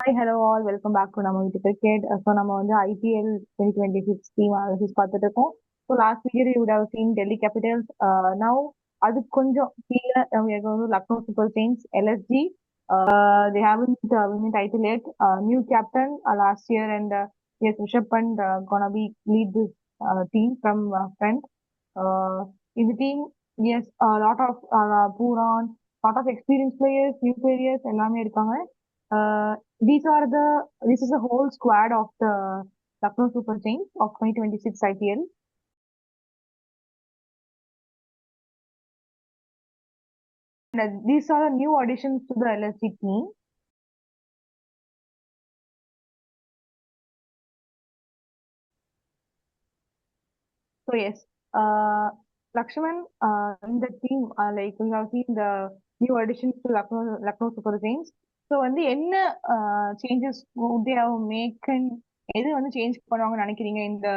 Hi hello all welcome back to நம்ம வீட்டு cricket. So நம்ம வந்து ஐபிஎல் 2026 டீம் அனாலிசிஸ் பார்த்துட்டு இருக்கோம். So last year you have seen Delhi Capitals. Now அது கொஞ்சம் கீழே வந்து Lucknow Super Kings LSG. They haven't won the title yet. New captain last year, and yes, Rishabh Pant gonna be lead this team from front. In the team, yes, a lot of Puran, lot of experienced players, new players, எல்லாமே இருக்காங்க. Uh, these are the this is the whole squad of the Lucknow Super Giants of 2026 IPL. And these are the new additions to the LSG team. So yes, Lakshman, in the team, like we have seen the new additions to Lucknow Super Giants. So வந்து என்ன changes would they have make and எது வந்து change பண்ணுவாங்கன்னு நினைக்கிறீங்க இந்த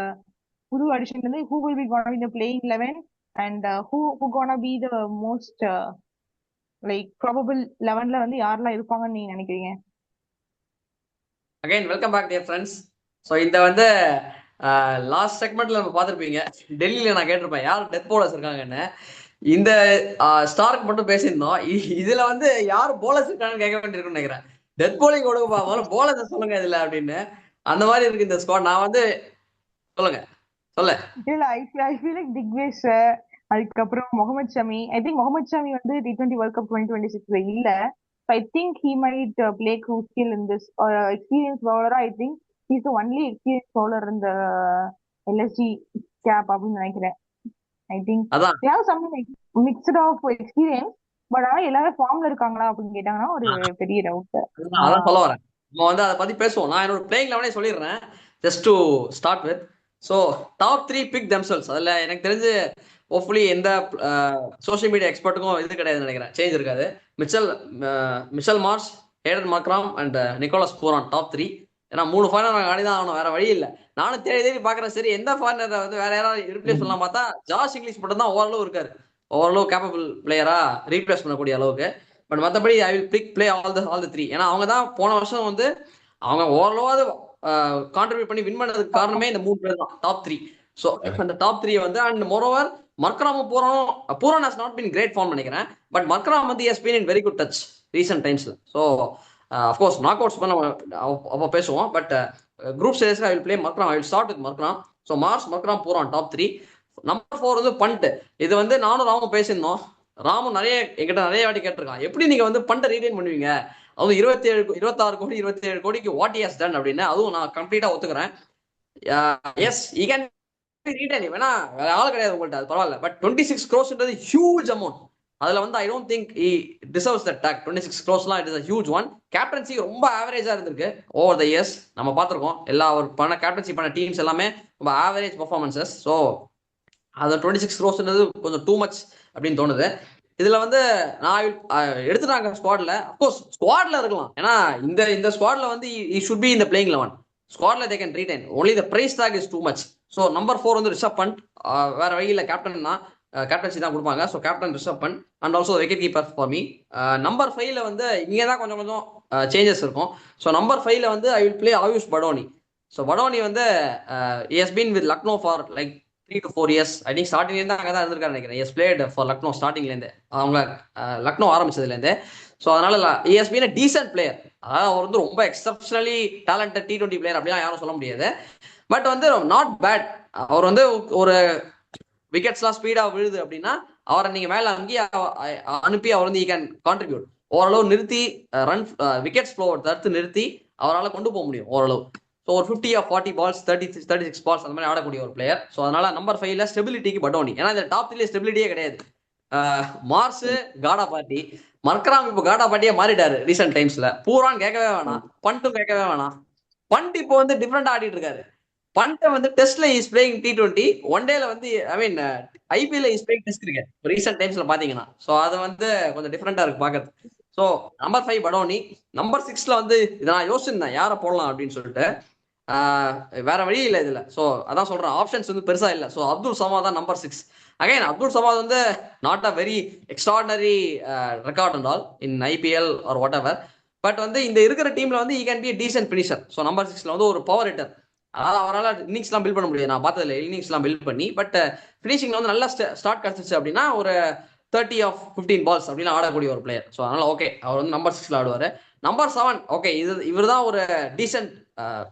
புது addition வந்து who will be gonna be the playing 11 and who gonna be the most like probable 11ல வந்து யாரெல்லாம் இருப்பாங்கன்னு நீங்க நினைக்கிறீங்க? Again welcome back dear friends. So இந்த வந்து லாஸ்ட் செக்மெண்ட்ல நம்ம பார்த்துருப்பீங்க. டெல்லியில் நான் கேட்டிருப்பேன் யார் டெத் போலர்ஸ் இருக்காங்கன்னு. இந்த ஸ்டார்க்கு மட்டும் பேசியிருந்தோம். இதுல வந்து யார் போலர்ஸ் இருக்காங்கன்னு கேட்க வேண்டியிருக்குன்னு நினைக்கிறேன். டெத் போலிங் கொடுக்க போல போலர்ஸ் சொல்லுங்க இதுல அப்படின்னு. அந்த மாதிரி இருக்கு இந்த ஸ்குவாட். நான் வந்து சொல்லுங்க சொல்ல இல்ல ஐ ஃபீல் லைக் திக்வேஷ், அதுக்கப்புறம் முகமது ஷமி. ஐ திங்க் முகமது ஷமி வந்து T20 வேர்ல்ட் கப் 2026 இல்ல. I think he might play crucial in this experience பவுலரா. I think he's the only experience bowler இந்த எல்எஸ்ஜி கேப் அப்படின்னு நினைக்கிறேன். ஐ திங்க் அதான் they have some mixed of experience, but ஆனா எல்லாரும் ஃபார்ம்ல இருக்காங்களா அப்படின்னு கேட்டாங்கன்னா ஒரு பெரிய டவுட். அதான் சொல்ல வரேன். நம்ம வந்து அதை பத்தி பேசுவோம். நான் என்னோட பிளேயிங் லெவனே சொல்லிடுறேன் just to start with. So top 3 pick themselves. அதில் எனக்கு தெரிஞ்சு ஹோப்ஃபுல்லி எந்த சோஷியல் மீடியா எக்ஸ்பர்ட்டுக்கும் இது கிடையாதுன்னு நினைக்கிறேன், சேஞ்ச் இருக்காது. Mitchell Marsh, Haden Markram and Nicolas பூரான் top 3. ஏன்னா 3 ஃபாரினர் ஆடி தான் ஆகணும், வேற வழி இல்லை. நானும் தேடி தேடி பார்க்குறேன். சரி எந்த ஃபாரினரை வந்து வேற யாராவது ரீப்ளேஸ் பண்ணலாம் பார்த்தா ஜாஷ் இங்கிலீஷ் மட்டும் தான் ஓரளவு இருக்காரு, ஓரளவு கேப்பபிள் பிளேயரா ரீப்ளேஸ் பண்ணக்கூடிய அளவுக்கு. பட் மற்றபடி ஐ வில் பிளே ஆல் த 3. ஏன்னா அவங்க தான் போன வருஷம் வந்து அவங்க ஓரளவாவது கான்ட்ரிபியூட் பண்ணி வின் பண்ணதுக்கு காரணமே இந்த 3 பேர் தான், டாப் 3. ஸோ அந்த டாப் 3 வந்து அண்ட் மோரோவர் மர்க்ராமும் Pooran has not been great form நினைக்கிறேன். பட் மர்க்ராம் வந்து has been in very good touch recent டைம்ஸ்ல. ஸோ அஃப்கோர்ஸ் நாக் அவுட்ஸ் நம்ம அப்போ பேசுவோம். பட் குரூப் ஸ்டேஜஸ்க்கு I will play Markram. I will start with Markram. So Marsh, Markram, Pooran top 3. Number 4 வந்து fund. இது வந்து நானும் ராமும் பேசியிருந்தோம். ராமும் என்கிட்ட நிறைய வாட்டி கேட்டிருக்கான், எப்படி நீங்க வந்து பண்டை ரீடைன் பண்ணுவீங்க, அதுவும் 26 கோடி 27 கோடிக்கு வாட் ஹி ஹஸ் டன் அப்படின்னு. அதுவும் நான் கம்ப்ளீட்டா ஒத்துக்கிறேன். Yes he can retain. வேணா வேற ஆள் கிடையாது உங்கள்கிட்ட, அது பரவாயில்ல. But 26 crores huge amount. அதுல வந்து I don't think he deserves that tag. 26 crores it is a huge one. Captaincy ரொம்ப ஆவரேஜா இருந்திருக்கு ஓவர் த இயர்ஸ். நம்ம பார்த்துருக்கோம் எல்லா ஒரு கேப்டன்சி பண்ண டீம்ஸ் எல்லாமே ரொம்ப ஆவரேஜ் பர்ஃபார்மன்சஸ். ஸோ அது 26 crores கொஞ்சம் டூ மச் அப்படின்னு தோணுது. இதுல வந்து நான் எடுத்துட்டாங்க ஸ்குவாட்ல. அப்கோர்ஸ் ஸ்குவாட்ல இருக்கலாம், ஏன்னா இந்த ஸ்குவாட்ல வந்து ஷுட் பி இந்த பிளேயிங் 11. ஸ்குவாட்ல they can retain, only the price tag is too much. So number 4 வந்து ரிஷப் பண்ட். வேற வழியில் கேப்டன் தான், கேப்டன்சி தான் கொடுப்பாங்க. So captain Rishabh Pant and also wicket keeper for me. Number 5ல வந்து இங்கே தான் கொஞ்சம் சேஞ்சஸ் இருக்கும். ஸோ நம்பர் 5ல வந்து I will play Ayush Badoni. So Badoni வந்து has been with Lucknow for like 3 to 4 years. I think ஸ்டார்டிங்லேருந்து அங்கே தான் இருந்திருக்காரு நினைக்கிறேன். எஸ் பிளேட் ஃபார் லக்னோ ஸ்டார்டிங்லேருந்து, அவங்க லக்னோ ஆரம்பிச்சதுலேருந்து. ஸோ அதனால has been a decent player. அதாவது அவர் வந்து ரொம்ப எக்ஸப்ஷனலி டேலண்டட் T20 பிளேயர் அப்படிலாம் யாரும் சொல்ல முடியாது. பட் வந்து நாட் பேட். அவர் வந்து ஒரு விக்கெட்ஸ்லாம் ஸ்பீடாக விழுது அப்படின்னா அவரை நீங்கள் மேலே அங்கேயே அனுப்பி அவர் வந்து ஈ கேன் கான்ட்ரிபியூட். ஓரளவு நிறுத்தி ரன் விக்கெட்ஸ் ஃப்ளோ தடுத்து நிறுத்தி அவரால் கொண்டு போக முடியும் ஓரளவு. ஸோ ஒரு 50 or 40 balls 36 balls அந்த மாதிரி ஆடக்கூடிய ஒரு பிளேயர். ஸோ அதனால நம்பர் 5ல ஸ்டெபிலிட்டிக்கு படோனி. ஏன்னா இந்த டாப் 3 ஸ்டெபிலிட்டியே கிடையாது. மார்ஸ் காடா பாட்டி, மர்க்ராம் இப்போ காடா பாட்டியே மாறிட்டாரு ரீசெண்ட் டைம்ஸ்ல. பூரான் கேட்கவே வேணாம், பண்ட்டும் கேட்கவே வேணாம். பண்ட் இப்போ வந்து டிஃப்ரெண்டா ஆடிட்டு இருக்காரு. பண்ட வந்து டெஸ்ட்ல இஸ் பிளேயிங் T20, ஒன் டேல வந்து I mean IPL is playing test cricket recent டைம்ஸ்ல பாத்தீங்கன்னா. ஸோ அது வந்து கொஞ்சம் டிஃப்ரெண்டா இருக்கு பாக்கிறது. So number 5 Badoni. நம்பர் 6ல வந்து இதை நான் யோசிச்சிருந்தேன் யாரை போடலாம் அப்படின்னு சொல்லிட்டு. வேற வழி இல்லை இதுல. ஸோ அதான் சொல்றேன், ஆப்ஷன்ஸ் வந்து பெருசா இல்லை. ஸோ அப்துல் சமாத் தான் நம்பர் 6. அகைன் அப்துல் சமாத் வந்து not a very extraordinary record and all in IPL or whatever. But வந்து இந்த இருக்கிற டீம்ல வந்து he can be decent finisher. So number 6ல வந்து ஒரு பவர் ஹிட்டர். அதாவது அவரால் இன்னிங்ஸ்லாம் பில்ட் பண்ண முடியாது, நான் பார்த்ததுல இன்னிங்ஸ்லாம் பில்ட் பண்ணி. பட் ஃபினிஷிங்ல வந்து நல்லா ஸ்டார்ட் கிடைச்சிச்சு அப்படின்னா ஒரு 30 ஆஃப் 15 பால்ஸ் அப்படின்னு ஆடக்கூடிய ஒரு பிளேயர். ஸோ அதனால ஓகே, அவர் வந்து நம்பர் 6ல ஆடுவார். நம்பர் 7 ஓகே, இவர் தான் ஒரு டீசென்ட்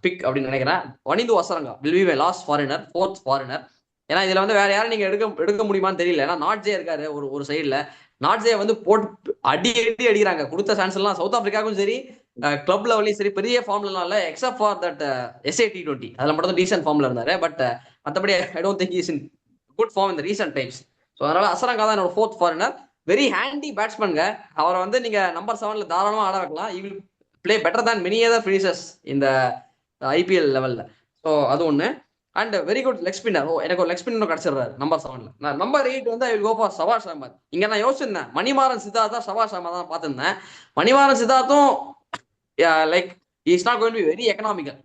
பிக் அப்படின்னு நினைக்கிறேன். Wanindu Hasaranga will be my last foreigner, fourth foreigner. ஏன்னா இதுல வந்து வேற யாரும் நீங்க எடுக்க முடியுமான்னு தெரியல. ஏன்னா நாட்ஜே இருக்காரு ஒரு சைடுல. நாட்ஜே வந்து போட்டு அடி அடி அடிக்கிறாங்க. கொடுத்த சான்ஸ் எல்லாம் சவுத் ஆப்பிரிக்காவுக்கும் சரி, கிளப் லெவலையும் சரி பெரிய ஃபார்ம்ல இல்ல, except for that SA T20 அதுல மட்டும் தான் டீசென்ட் ஃபார்ம்ல இருந்தாரு. பட் மற்றபடி I don't think is in good form இந்த ரீசென்ட் டைம்ஸ். ஸோ அதனால அசரங்கா தான் என்னோட ஃபோர்த் ஃபாரினர். வெரி ஹேண்டி பேட்ஸ்மேன்ங்க. அவரை வந்து நீங்க நம்பர் 7ல தாராளமா ஆட வைக்கலாம். You will play better than many other finishers இந்த IPL லெவல்ல. ஸோ அது ஒன்று. And very good leg spinner. எனக்கு ஒரு லெக் ஸ்பின்னர் கிடைச்சிடுறாரு நம்பர் 7ல. நான் நம்பர் 8 வந்து ஐ வில் கோ ஃபார் சபாஷ் அஹமத். இங்க நான் யோசிச்சிருந்தேன், மணிமாறன் சித்தார்த் தான் சபாஷ் அஹமத் தான் பார்த்திருந்தேன். மணிமாறன் சித்தார்த்தும் like is not going to be very economical,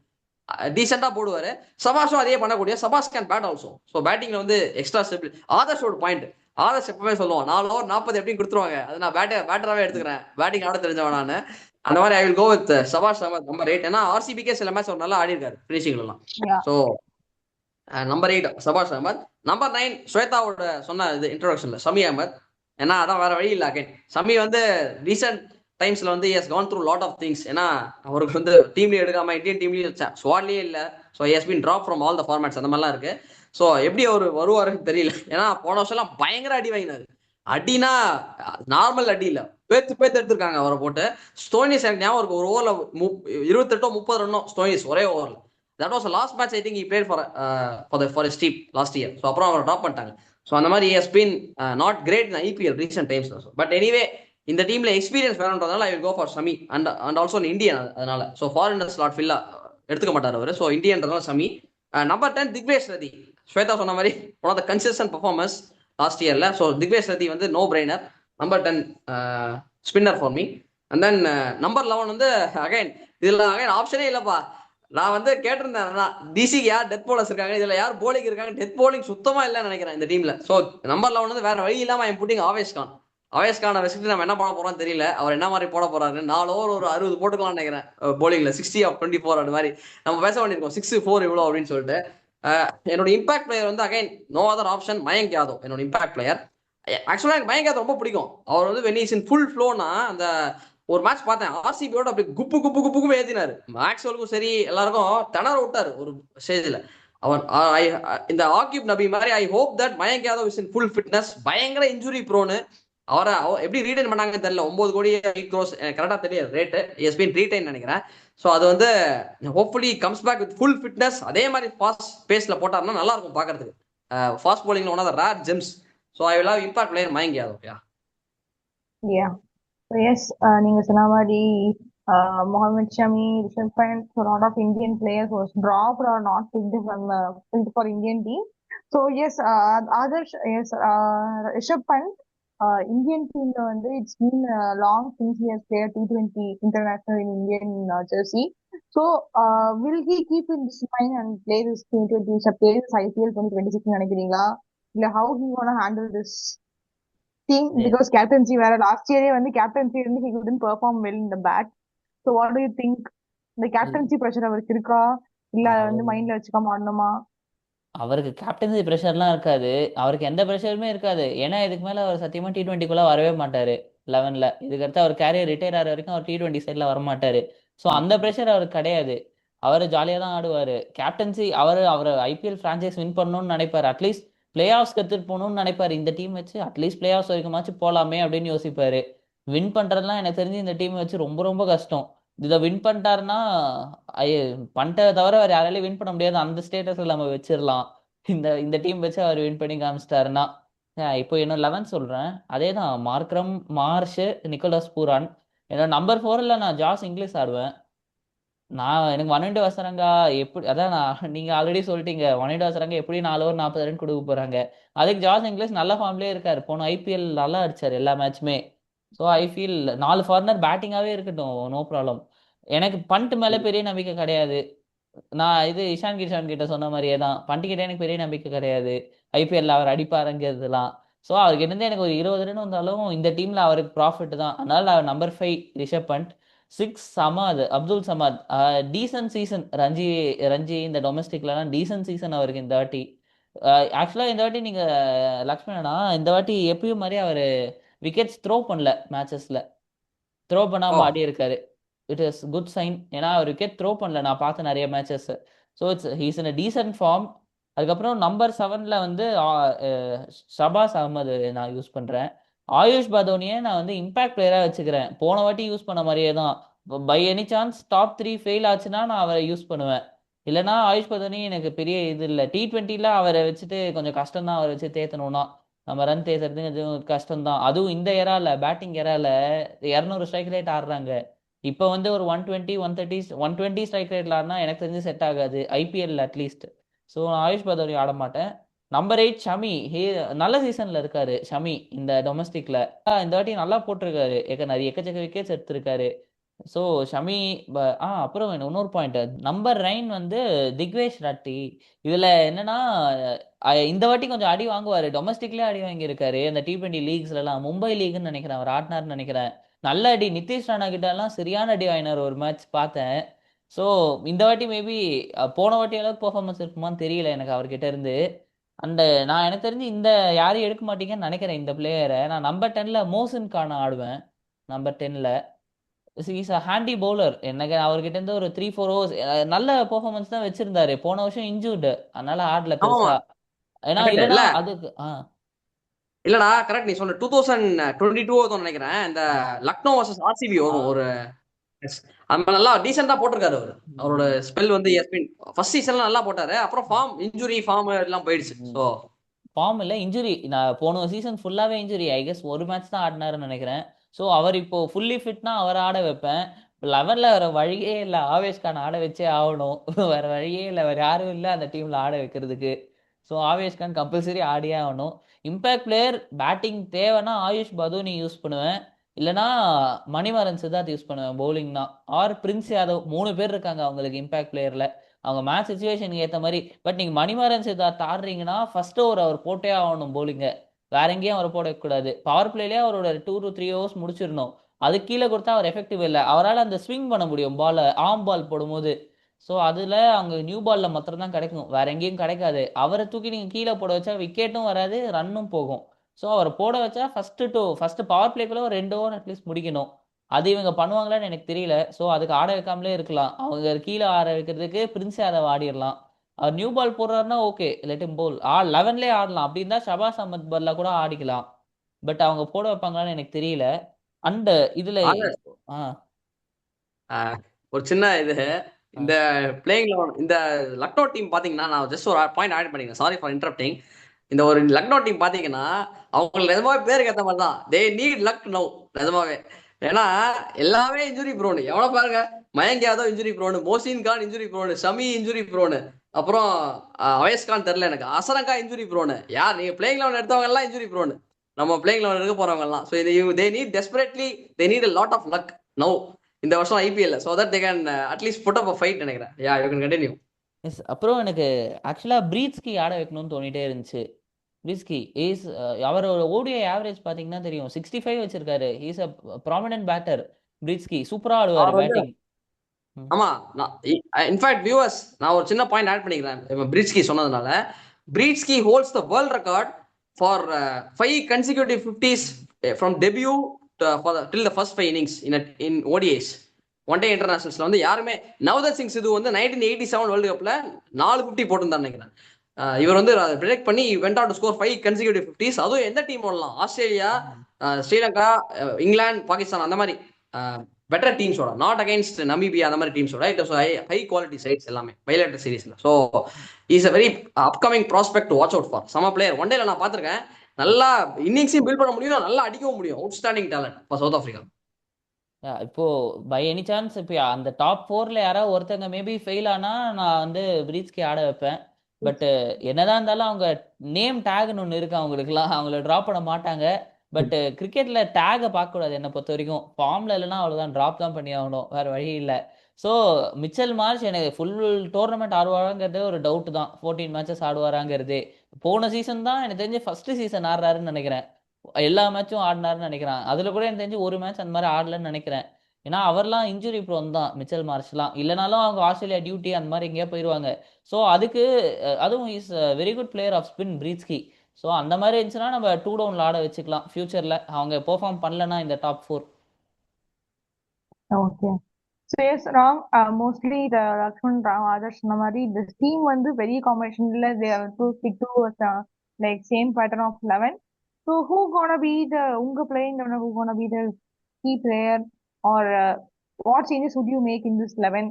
டீசெண்டா போடுவாரு. சபாஷும் அதே பண்ணக்கூடிய. Shahbaz can bat also. So பேட்டிங்ல வந்து எக்ஸ்ட்ரா ஸ்டெபிள். ஆதர்ஷோட பாயிண்ட், ஆதர்ஷ் எப்பவுமே சொல்லுவான் 4 ஓவர் 40 எப்படியும் கொடுத்துருவாங்க, அது நான் பேட்டராகவே எடுத்துக்கிறேன், பேட்டிங் ஆட தெரிஞ்சவன் நான். அந்த மாதிரி ஐ வில் கோ வித் சபாஷ் அஹமத் நம்பர் 8. ஏன்னா RCBக்கே சில மேட்ச் ஒரு நல்லா ஆடி இருக்காரு ஃபினிஷிங்லாம். ஸோ நம்பர் 8 சபாஷ் அஹமத். நம்பர் 9 ஸ்வேதாவோட சொன்ன இது இன்ட்ரோடக்ஷன்ல ஷமி அஹமத். ஏன்னா அதான் வேற வழி இல்லை. அகைன் ஷமி வந்து ரீசெண்ட் டைம்ஸ்ல வந்து has gone through lot of things. ஏன்னா அவருக்கு வந்து டீம்லயும் எடுக்காம இந்தியன் டீம்லயும் ஸ்குவாட்லயே இல்ல. So has been drop from all the formats, அந்த மாதிரிலாம் இருக்கு. ஸோ எப்படி அவர் வருவாருன்னு தெரியல. ஏன்னா போன வருஷம் எல்லாம் பயங்கர அடி வாங்கினாரு. அடினா நார்மல் அடி இல்ல, பேத்து எடுத்திருக்காங்க அவரை போட்டு. ஸ்டோனிஸ் எனக்கு ஞாபகம் இருக்கு, ஒரு ஓவர்ல 28 30 ரன்னோ ஸ்டோனிஸ் ஒரே ஓவர்ல. That was last match I think he played for his team last year. So அப்புறம் அவரை ட்ராப் பண்ணிட்டாங்க. ஸோ அந்த மாதிரி has been not great in IPL recent times. But anyway இந்த டீம்ல எக்ஸ்பீரியன்ஸ் வேணுன்றதுனால I will go for Shami. And also Indian, அதனால so foreigner slot ஃபில்லா எடுத்துக்க மாட்டார் அவர். ஸோ இந்தியன்றதுனால ஷமி. நம்பர் 10 திக்வேஷ் ரதி. ஸ்வேதா சொன்ன மாதிரி one of the consistent performance last இயர்ல. ஸோ திக்வேஷ் ரதி வந்து no brainer, number 10 spinner for me. And then number 11 வந்து அகைன் இதுல அகைன் ஆப்ஷனே இல்லப்பா. நான் வந்து கேட்டிருந்தேன் டிசிக்கு யார் டெத் போலர்ஸ் இருக்காங்க, இதுல யார் போலிங் இருக்காங்க. டெத் போலிங் சுத்தமா இல்லைன்னு நினைக்கிறேன் இந்த டீம்ல. ஸோ நம்பர் 11 வந்து வேற வழி இல்லாம ஐம் புட்டிங் ஆவேஷ் கான். ஆவேஷ் கானை வச்சுட்டு நம்ம என்ன பண்ண போறோம்னு தெரியல. அவர் என்ன மாதிரி போட போறாரு. 4 ஓவர் ஒரு 60 போட்டுக்கலாம்னு நினைக்கிறேன் போலிங்ல. 60 ஆஃப் 24 அது மாதிரி நம்ம பேச வேண்டியிருக்கோம். 6-4 இவ்வளோ அப்படின்னு சொல்லிட்டு. என்னோட இம்பாக்ட் பிளேயர் வந்து again no other option Mayank Yadav என்னோட இம்பாக்ட் பிளேயர். ஆக்சுவலா எனக்கு மயங்க் யாதவ் ரொம்ப பிடிக்கும். அவர் வந்து வென் இஸ் இன் ஃபுல் ஃப்ளோனா, அந்த ஒரு மேட்ச் பார்த்தேன் RCBயோட அப்படி குப்பு குப்பு குப்புக்கும் ஏத்தினாரு. மேக்ஸ்வெலுக்கும் சரி எல்லாருக்கும் திணற விட்டாரு ஒரு ஸ்டேஜ்ல. அவர் இந்த ஆகிப் நபி மாதிரி ஐ hope that Mayank Yadav is in full fitness. பயங்கர இன்ஜுரி ப்ரோனு. அவரை எப்படி ரீடைன் பண்ணாங்கன்னு தெரியல. 9 கோடி 8 crores எனக்கு கரெக்டா தெரியாது ரேட்டு. எஸ் பீன் ரீடைன் நினைக்கிறேன். ஸோ அது வந்து hopefully comes back with full fitness. அதே மாதிரி ஃபாஸ்ட் பேஸ்ல போட்டாருன்னா நல்லா இருக்கும் பாக்குறதுக்கு. ஃபாஸ்ட் போலிங்ல one of the rare gems. So I will have impact player Mayank Yadav. Yeah yes, நீங்க சொன்ன மாதிரி Mohammad Shami, Rishabh Pant, so a lot of Indian players was dropped or not picked for Indian team. So yes, others, yes, Rishabh Pant, Indian team வந்து it's been long since he has played T20 international in Indian jersey. So will he keep in this mind and play this T20, play this IPL 2026 நினைக்கிறீங்களா? இல்ல how he gonna handle this team? Because captaincy வேற last இயரே வந்து captaincy இருந்து he couldn't perform well in the bat. So what do you think? இந்த captaincy pressure அவருக்கு இருக்கா, இல்ல அதை வந்து மைண்ட்ல வச்சுக்காம ஆடணுமா? அவருக்கு கேப்டன்சி ப்ரெஷர்லாம் இருக்காது. அவருக்கு எந்த ப்ரெஷருமே இருக்காது. ஏன்னா இதுக்கு மேல அவர் சத்தியமா T20க்குள்ள வரவே மாட்டாரு 11ல. இதுக்கடுத்து அவர் கேரியர் ரிட்டையர் ஆகிற வரைக்கும் அவர் T20 சைட்ல வர மாட்டாரு. ஸோ அந்த ப்ரெஷர் அவருக்கு கிடையாது. அவர் ஜாலியாக தான் ஆடுவார். கேப்டன்சி அவர் IPL ஃப்ரான்ச்சைஸ் வின் பண்ணணும்னு நினைப்பார். அட்லீஸ்ட் பிளே ஆஃப்ஸ் கற்றுட்டு போகணும்னு நினைப்பார். இந்த டீம் வச்சு அட்லீஸ்ட் பிளே ஆஃப்ஸ் வரைக்குமாச்சும் போகலாமே அப்படின்னு யோசிப்பாரு. வின் பண்ணுறதுலாம் எனக்கு தெரிஞ்சு இந்த டீம் வச்சு ரொம்ப ரொம்ப கஷ்டம். இதை வின் பண்ணிட்டாருன்னா பண்ணிட்டதை தவிர வேறு யாராலையும் வின் பண்ண முடியாது. அந்த ஸ்டேட்டஸில் நம்ம வச்சிடலாம். இந்த டீம் வச்சு அவர் வின் பண்ணி காமிச்சிட்டாருன்னா. இப்போ இன்னும் 11 சொல்கிறேன். அதே தான், மார்க்ரம், மார்ஷ், நிக்கோலஸ் பூரான். என்னோட நம்பர் 4ல் நான் ஜாஸ் இங்கிலீஷ் ஆடுவேன். எனக்கு வனிண்டு வசரங்கா எப்படி, அதான் நீங்கள் ஆல்ரெடி சொல்லிட்டீங்க. வனிண்டு வசரங்கா எப்படி 4 ஓவர் 40 ரன் கொடுக்க போகிறாங்க. அதுக்கு ஜாஸ் இங்கிலீஷ் நல்ல ஃபார்ம்லேயே இருக்கார். போன IPL நல்லா அடிச்சார் எல்லா மேட்சுமே. ஸோ ஐ ஃபீல் 4 ஃபார்னர் பேட்டிங்காகவே இருக்கட்டும், நோ ப்ராப்ளம். எனக்கு பண்ட் மேலே பெரிய நம்பிக்கை கிடையாது. நான் இஷான் கிஷான் கிட்ட சொன்ன மாதிரியே தான், பண்டிகிட்ட எனக்கு பெரிய நம்பிக்கை கிடையாது. IPL அவர் அடிப்பாருங்கிறதுலாம். ஸோ அவருக்கு இருந்து எனக்கு ஒரு 20 ரன் வந்தாலும் இந்த டீம்ல அவருக்கு ப்ராஃபிட் தான். அதனால number 5 Rishabh Pant. Six Samad, Abdul Samad. Decent season. Ranji Ranji இந்த டொமஸ்டிக்லலாம் டீசன்ட் சீசன் அவருக்கு இந்த வாட்டி. ஆக்சுவலாக இந்த வாட்டி நீங்கள் லக்ஷ்மணனா இந்த வாட்டி எப்பயும் மாதிரி அவர் விக்கெட்ஸ் த்ரோ பண்ணல மேட்சஸில். த்ரோ ஓ பண்ணாமல் ஆடி இருக்காரு. It is good sign. ஏன்னா அவர் விக்கெட் த்ரோ பண்ணல, நான் பார்த்த நிறைய matches. So he's in a decent form. அதுக்கப்புறம் நம்பர் 7ல் வந்து ஷபாஸ் அகமது நான் யூஸ் பண்ணுறேன். ஆயுஷ் பதோனியை நான் வந்து இம்பாக்ட் பிளேயராக வச்சுக்கிறேன். போன வாட்டி யூஸ் பண்ண மாதிரியே தான். By any chance top 3 fail ஆச்சுன்னா நான் அவரை யூஸ் பண்ணுவேன். இல்லைனா ஆயுஷ் பதோனி எனக்கு பெரிய இது இல்லை. T20ல அவரை வச்சுட்டு கொஞ்சம் கஷ்டம் தான் அவரை வச்சு தேத்தணும்னா. நம்ம ரன் தேத்துறது கொஞ்சம் கஷ்டம் தான். அதுவும் இந்த ஏரால பேட்டிங் ஏரால 200 ஸ்ட்ரைக் ரேட் ஆடுறாங்க. இப்போ வந்து ஒரு 120 130 120 ஸ்ட்ரைக் ரேட்ல ஆடினா எனக்கு தெரிஞ்சு செட் ஆகாது ஐபிஎல் அட்லீஸ்ட். ஸோ நான் ஆயுஷ் பதோனி ஆட மாட்டேன். நம்பர் 8 ஷமி. நல்ல சீசன்ல இருக்காரு ஷமி இந்த டொமஸ்டிக்ல. இந்த வாட்டி நல்லா போட்டிருக்காரு. நிறைய எக்கச்சக்க விக்கெட்ஸ் எடுத்திருக்காரு. ஸோ ஷமி. அப்புறம் இன்னொரு பாயிண்ட். நம்பர் 9 வந்து திக்வேஷ் ரட்டி. இதுல என்னன்னா இந்த வாட்டி கொஞ்சம் அடி வாங்குவாரு. டொமஸ்டிக்லேயே அடி வாங்கியிருக்காரு அந்த T20 லீக்ஸ்லாம். மும்பை லீக்னு நினைக்கிறேன் அவர் ஆடினார்னு நினைக்கிறேன். நல்ல அடி. நிதிஷ் ராணா கிட்ட எல்லாம் சரியான அடி வாங்கினார் ஒரு மேட்ச் பார்த்தேன். ஸோ இந்த வாட்டி மேபி போன வாட்டி அளவுக்கு பெர்ஃபார்மன்ஸ் இருக்குமான்னு தெரியல எனக்கு அவர்கிட்ட இருந்து. அண்ட் நான் எனக்கு தெரிஞ்சு இந்த யாரையும் எடுக்க மாட்டீங்கன்னு நினைக்கிறேன் இந்த பிளேயரை. நான் நம்பர் 10ல மோசின் கான ஆடுவேன். நம்பர் 10ல இஸ் அ ஹேண்டி பவுலர். எனக்கு அவர்கிட்ட இருந்து ஒரு 3-4 ஓவர்ஸ் நல்ல பெர்ஃபார்மன்ஸ் தான் வச்சிருந்தாரு. போன வருஷம் இன்ஜூர்டு, அதனால ஆடல ஆமாமா பெருசா. ஏன்னா கரெக்ட் இல்லைன்னா இல்ல அதுக்கு இல்லடா கரெக்ட் நீ சொன்ன 2022 நினைக்கிறேன் இந்த லக்னோ வர்சஸ் ஆர்சிபி வரும் ஒரு yes. அந்த நல்லா டீசெண்டா போட்டிருக்காரு அவரு. அவரோட ஸ்பெல் வந்து ஃபர்ஸ்ட் சீசன்ல நல்லா போட்டாரு. அப்புறம் ஃபார்ம் இன்ஜுரி ஃபார்ம் எல்லாம் போயிடுச்சு. ஸோ ஃபார்ம் இல்லை, இன்ஜுரி. நான் போன சீசன் ஃபுல்லாகவே இன்ஜுரி. ஐ கெஸ் ஒரு மேட்ச் தான் ஆடினாருன்னு நினைக்கிறேன். ஸோ அவர் இப்போ ஃபுல்லி ஃபிட்னா அவர் ஆட வைப்பேன். 11ல் வேற வழியே இல்லை. ஆவேஷ் கான் ஆட வச்சே ஆகணும். வேற வழியே இல்லை, வேற யாரும் இல்லை அந்த டீம்ல ஆட வைக்கிறதுக்கு. ஸோ ஆவேஷ் கான் கம்பல்சரி ஆடியே ஆகணும். இம்பேக்ட் பிளேயர் பேட்டிங் தேவைன்னா ஆயுஷ் பதோனி யூஸ் பண்ணுவேன். இல்லைனா மணிமாறன் சித்தார்த் யூஸ் பண்ணுவேன் பவுலிங்னா. R Prince Yadav. 3 பேர் இருக்காங்க அவங்களுக்கு இம்பேக்ட் பிளேயர்ல. அவங்க மேட்ச் சுச்சுவேஷனுக்கு ஏற்ற மாதிரி. பட் நீங்கள் மணிமாறன் சித்தார்த் ஆடுறீங்கன்னா ஃபர்ஸ்ட் ஓவர் அவர் போட்டே ஆகணும் பவுலிங்கை. வேற எங்கேயும் அவர் போடக்கூடாது. பவர் பிளேலேயே அவரோட 2 to 3 ஓவர்ஸ் முடிச்சிடணும். அது கீழே கொடுத்தா அவர் எஃபெக்டிவ் இல்லை. அவரால் அந்த ஸ்விங் பண்ண முடியும் பாலை ஆம் பால் போடும்போது. ஸோ அதில் அங்கே நியூ பாலில் மாத்திரம் தான் கிடைக்கும், வேற எங்கேயும் கிடைக்காது. அவரை தூக்கி நீங்கள் கீழே போட வச்சா விக்கெட்டும் வராது, ரன்னும் போகும். ஸோ அவரை போட வச்சா ஃபர்ஸ்ட் பவர் பிளேக்குள்ள ஒரு 2 ஓவர் அட்லீஸ்ட் முடிக்கணும். அது இவங்க பண்ணுவாங்களான்னு எனக்கு தெரியல. ஸோ அதுக்கு ஆட வைக்காமலே இருக்கலாம். அவங்க கீழே ஆட வைக்கிறதுக்கு பிரின்ஸ் யாதவ் ஆடிடலாம். அவர் நியூ பால் போடுறாருன்னா ஓகே, லெட் இம் போல். 11லே ஆடலாம். அப்படி இருந்தால் ஷபாஸ் அஹமத் பல்ல கூட ஆடிக்கலாம். பட் அவங்க போட வைப்பாங்களான்னு எனக்கு தெரியல. அண்ட் இதுல ஆ ஒரு சின்ன இது ஆ இந்த பிளேயிங் லெவன் இந்த லக்னோ டீம் பாத்தீங்கன்னா நான் ஜஸ்ட் ஒரு பாயிண்ட் ஆட் பண்ணிக்கிறேன். Sorry for interrupting. இந்த ஒரு லக்னோ டீம் பாத்தீங்கன்னா அவங்களுக்கு நிஜமாவே பேருக்கு ஏற்ற மாதிரி தான். தே நீட் லக் நோ நிஜமாவே. ஏன்னா எல்லாமே இன்ஜுரி ப்ரோனு. எவ்வளவு பாருங்க, Mayank Yadav injury prone, Mohsin Khan injury prone, Shami injury prone, அப்புறம் அவேஸ் கான் தெரியல எனக்கு, அசரங்கா இன்ஜுரி ப்ரோனு. யார் நீங்க பிளேயிங் லெவன் எடுத்தவங்க எல்லாம் இன்ஜுரி ப்ரோனு. நம்ம பிளேயிங் லெவன் எடுக்க போறவங்க எல்லாம். So they need desperately they need a lot of luck now இந்த வருஷம் IPL. So that they can at least put up a fight நினைக்கிறேன். Yeah you can continue. Yes. அப்புறம் எனக்கு ஆக்சுவலாக ப்ரீத்ஸ்கி ஆட வைக்கணும்னு தோணிட்டே இருந்துச்சு. ப்ரீத்ஸ்கி இஸ் அவரோட ஓடிஐ ஆவரேஜ் பார்த்தீங்கன்னா தெரியும், 65 வச்சிருக்காரு. Is a prominent batter. Breetzke சூப்பராக ஆடுவார் அவர் வந்து பேட்டிங். ஆமா இன்ஃபேக்ட் வியூவர்ஸ் நான் ஒரு சின்ன பாயிண்ட் ஆட் பண்ணிக்கிறேன் பிரீட்ஸ்கி சொன்னதுனால. Breetzke holds the world record for 5 consecutive 50s from debut till the first 5 innings in ODIs one day இன்டர்நேஷனல்ஸ்ல வந்து யாருமே. நவ்தத் சிங் சிது வந்து 1987 வேர்ல்டு கப்ல 4 50 போட்டுருந்தான்னு நினைக்கிறேன். இவர் வந்து ப்ரெடிக்ட் பண்ணி went on to score 5 consecutive 50s. அதுவும் எந்த டீம் ஓடலாம், ஆஸ்திரேலியா, ஸ்ரீலங்கா, இங்கிலாந்து, பாகிஸ்தான் அந்த மாதிரி பெட்டர் டீம்ஸோட, நாட் அகைன்ஸ்ட் நமீபியா அந்த மாதிரி டீம்ஸோட. It was high quality sides எல்லாமே பைலேட்டர் சீரீஸ்ல. So is a very upcoming prospect to watch out for. சம பிளேயர். ஒன் டேல நான் பார்த்திருக்கேன். நல்லா இன்னிங்ஸையும் பில்ட் பண்ண முடியும், நல்லா அடிக்கவும் முடியும். Outstanding talent for south Africa. இப்போ பை எனி சான்ஸ் இப்போ அந்த டாப் 4ல யாராவது ஒருத்தங்க மேபி ஃபெயில் ஆனா நான் வந்து ப்ரீத்ஸ்கி ஆட வைப்பேன். பட் என்னதான் இருந்தாலும் அவங்க நேம் டேக்னு ஒன்று இருக்கு அவங்களுக்குலாம். அவங்கள ட்ராப் பண்ண மாட்டாங்க. பட் கிரிக்கெட்ல டேகை பார்க்கக்கூடாது என்னை பொறுத்த வரைக்கும். ஃபார்ம்ல இல்லைன்னா அவ்வளோதான், ட்ராப் தான் பண்ணி ஆகணும், வேற வழி இல்லை. ஸோ மிச்சல் மார்ஷ் எனக்கு ஃபுல் டோர்னமெண்ட் ஆடுவாராங்கிறது ஒரு டவுட் தான். 14 மேட்சஸ் ஆடுவாராங்கிறது. போன சீசன் தான் எனக்கு தெரிஞ்சு ஃபர்ஸ்ட் சீசன் ஆடுறாருன்னு நினைக்கிறேன். எல்லா மேட்சும் ஆடினாருன்னு நினைக்கிறேன். அதுல கூட எனக்கு தெரிஞ்சு ஒரு மேட்ச் அந்த மாதிரி ஆடலன்னு நினைக்கிறேன். ஏன்னா அவர்லாம் இன்ஜுரி ப்ரோன் தான் மிச்சல் மார்ஷ்லாம், இல்லைனாலும் அவங்க ஆஸ்திரேலியா டியூட்டி அந்த மாதிரி எங்கேயா போயிடுவாங்க. ஸோ அதுக்கு அதுவும் is very good player of spin Breetzke. So அந்த மாதிரி இருந்துச்சுன்னா நம்ம 2 டவுன்ல ஆட வச்சுக்கலாம் ஃபியூச்சரில் அவங்க பெர்ஃபார்ம் பண்ணலன்னா இந்த top 4. Okay. So yes wrong mostly the Laxman Rao Adarsh இந்த மாதிரி இந்த டீம் வந்து பெரிய காம்பினேஷன்ல they have to stick to like same pattern of 11. So who gonna be the உங்க playing who gonna be the key player or what changes would you make in this 11?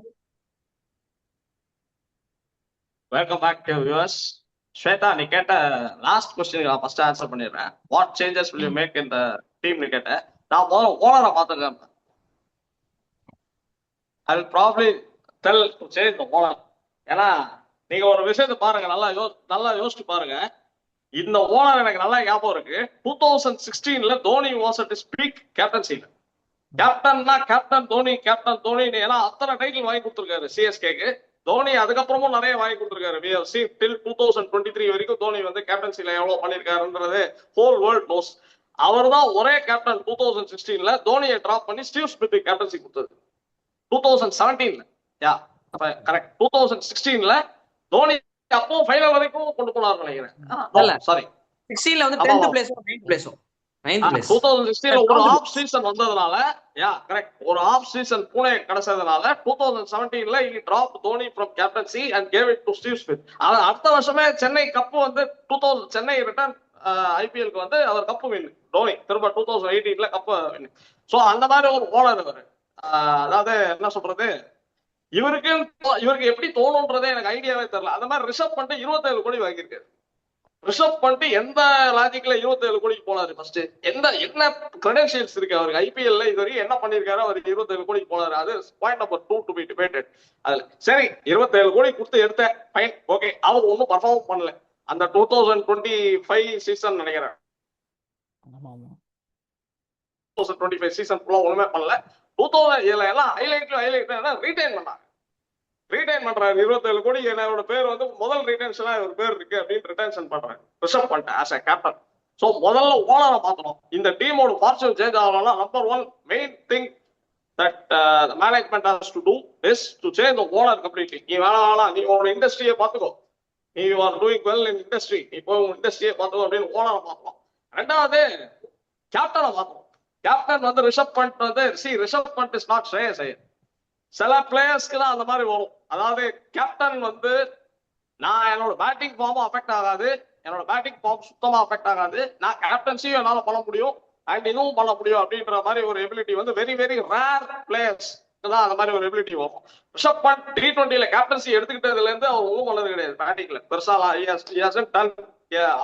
Welcome back to viewers. Shweta, நீ கேட்ட last question நான் first answer பண்ணிடுறேன். What changes will you make இந்த டீம்னு கேட்டேன். நான் முதல்ல ஓனரை மாத்துறேன். I will probably tell to change the owner. ஏன்னா நீங்க ஒரு விஷயத்தை பாருங்க, நல்லா யோசிச்சு பாருங்க. இந்த ஓனர் எனக்கு நல்லா ஞாபகம் இருக்கு. 2016ல Dhoni was at his peak கேப்டன்சில. கேப்டன்னா கேப்டன் தோனி, கேப்டன் தோனி. ஏன்னா அத்தனை டைட்டில் வாங்கி கொடுத்துருக்காரு சிஎஸ்கேக்கு. தோனி அதுக்கப்புறமும் நிறைய வாங்கி கொடுத்துருக்காரு. we have seen till 2023 வரைக்கும் தோனி வந்து கேப்டன்சில எவ்வளவு பண்ணிருக்காருன்றது ஹோல் வேர்ல்ட் நோஸ். அவர் தான் ஒரே கேப்டன் 2016ல தோனியை டிராப் பண்ணி ஸ்டீவ் ஸ்மித் கேப்டன்சி கொடுத்தது. 2017ல யா கரெக்ட் 2016ல தோனி அப்போ ஃபைனல் வரைக்கும் கொண்டு போனார் நினைக்கிறேன். சாரி 16ல வந்து 10th பிளேஸோ 9th பிளேஸோ 9th பிளேஸ். 2016ல ஒரு ஆஃப் சீசன் வந்ததுனால யா கரெக்ட் ஒரு ஆஃப் சீசன் பூனே கிடைச்சதுனால 2017ல he dropped Dhoni from captaincy and gave it to Steve Smith. அடுத்த வருஷமே சென்னை கப் வந்து 2000 சென்னை ரிட்டர்ன் ஐபிஎல்க்கு வந்து அவர் கப்பு வின் தோனி திரும்ப 2018ல கப்பு வின். சோ அந்த மாதிரி ஒரு ஓனர் அவர். அதாவது என்ன சொல்றது, இவருக்கு எப்படி தோணுன்றதே எனக்கு ஐடியாவே தெரியல. அந்த மாதிரி ரிஷப் பண்ணிட்டு 27 கோடி வாங்கியிருக்காரு. ரிஷப் பண்ணிட்டு எந்த லாஜிக்ல 27 கோடிக்கு போனாரு? ஃபர்ஸ்ட் என்ன கிரெடென்ஷியல்ஸ் இருக்கு அவருக்கு ஐபிஎல்ல இது வரைக்கும் என்ன பண்ணிருக்காரு? அவருக்கு 27 கோடிக்கு போனாரு. அது point number 2 to be debated. அதுல சரி 27 கோடி கொடுத்து எடுத்தேன், ஃபைன், ஓகே. அவர் ஒன்னும் பர்ஃபார்ம் பண்ணல அந்த 2025 சீசன் நினைக்கிறேன். 2025 சீசன் ஃபுல்லா ஒண்ணுமே பண்ணல. 2000 எல்லாம் ஹைலைட் ரீடைன் பண்ணாங்க. ரீடைன் பண்றாரு 27 கோடி. என்னோட பேர் வந்து முதல் ரீடைன்ஷனா ஒரு பேர் இருக்கு அப்படின்னு ரிட்டன்ஷன் பண்றாரு ரிஷப் பண்ணிட்டேன் ஆஸ் அ கேப்டன். சோ முதல்ல ஓனரை மாத்தணும். இந்த டீமோட ஃபார்ச்சூன் சேஞ்ச் ஆகணும்னா number 1 main thing that the management has to do is to change the owner completely. நீ வேணாம், நீ உன்னோட இண்டஸ்ட்ரியை பாத்துக்கோ, நீ are doing well in industry, நீ போய் உங்க இண்டஸ்ட்ரியை பாத்துக்கோ அப்படின்னு ஓனரை மாத்தணும். ரெண்டாவது கேப்டனை மாத்தணும். கேப்டன் வந்து ரிஷப் பண்ட் வந்து ரிஷப் பண்ட் இஸ் நாட் ஸ்ரேயஸ் ஐயர். சில பிளேயர்ஸ்க்கு தான் அந்த மாதிரி வரும். அதாவது கேப்டன் வந்து நான் என்னோட பேட்டிங் ஃபார்மும் அஃபெக்ட் ஆகாது, என்னோட பேட்டிங் ஃபார்ம் சுத்தமா அஃபெக்ட் ஆகாது, நான் கேப்டன்சியும் என்னால பண்ண முடியும் அண்ட் இதுவும் பண்ண முடியும் அப்படின்ற மாதிரி ஒரு எபிலிட்டி வந்து வெரி வெரி ரேர் பிளேயர்ஸ் தான் அந்த மாதிரி ஒரு எபிலிட்டி வரும். ரிஷப் பண்ட் T20ல கேப்டன்சி எடுத்துக்கிட்டதுல இருந்து அவர் ஒன்றும் பண்ணது கிடையாது பேட்டிங்ல பெருசா.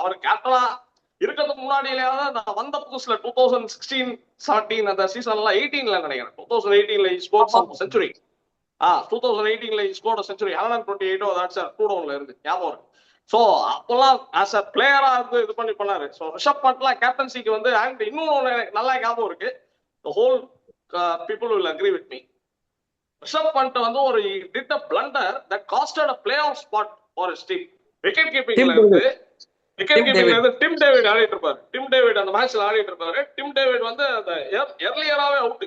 அவர் கேப்டனா இருக்கிறதுக்கு முன்னாடியிலேயாவது நான் வந்த புதுசுல 2016-17 அந்த சீசன்ல 18ல நினைக்கிறேன் 2018ல he scored some century. 2018ல he scored a century 128 that's 2 டவுன்ல இருந்து ஞாபகம் இருக்கு. சோ அப்பெல்லாம் ஆஸ் அ பிளேயரா இருந்து இது பண்ணாரு. சோ ரிஷப் பண்ட்லாம் கேப்டன்சிக்கு வந்து அண்ட் இன்னொன்னு எனக்கு நல்லா ஞாபகம் இருக்கு. the whole people will agree with me. Rishabh Pant வந்து ஒரு did a blunder that costed a playoff spot for his team. Wicket கீப்பிங்ல இருந்து டிம் டேவிட் ஆடிட்டு இருப்பாரு. டிம் டேவிட் அந்த மேட்ச்ல ஆடிட்டு இருப்பாரு. டிம் டேவிட் வந்து அந்த எர்லியராவே அவுட்.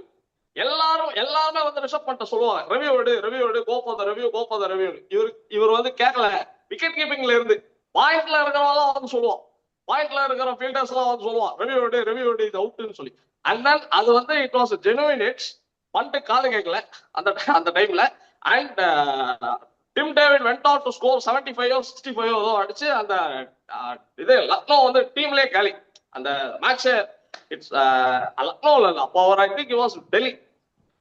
எல்லாருமே வந்து ரிஷப் பண்ணிட்டு சொல்லுவாங்க ரிவ்யூ எடு கோ ஃபார் த ரிவ்யூ. இவர் வந்து கேட்கல. விக்கெட் கீப்பிங்ல இருந்து பாயிண்ட்ல இருக்கிறவங்க வந்து சொல்லுவான், பாயிண்ட்ல இருக்கிற ஃபீல்டர்ஸ் எல்லாம் வந்து சொல்லுவான் ரிவ்யூ எடு இது அவுட்னு சொல்லி. அண்ட் தென் அது வந்து இட் வாஸ் ஜெனுவின் ஹிட்ஸ். பண்ணிட்டு காது கேட்கல அந்த டைம்ல. And Tim David went out to score 75 65 அடிச்சு அந்த இது லக்னோ வந்து டீம்லயே காலி அந்த மேட்ச். இட்ஸ் லக்னோல இல்ல அப்போ அவர் ஐ திங்க் வாஸ்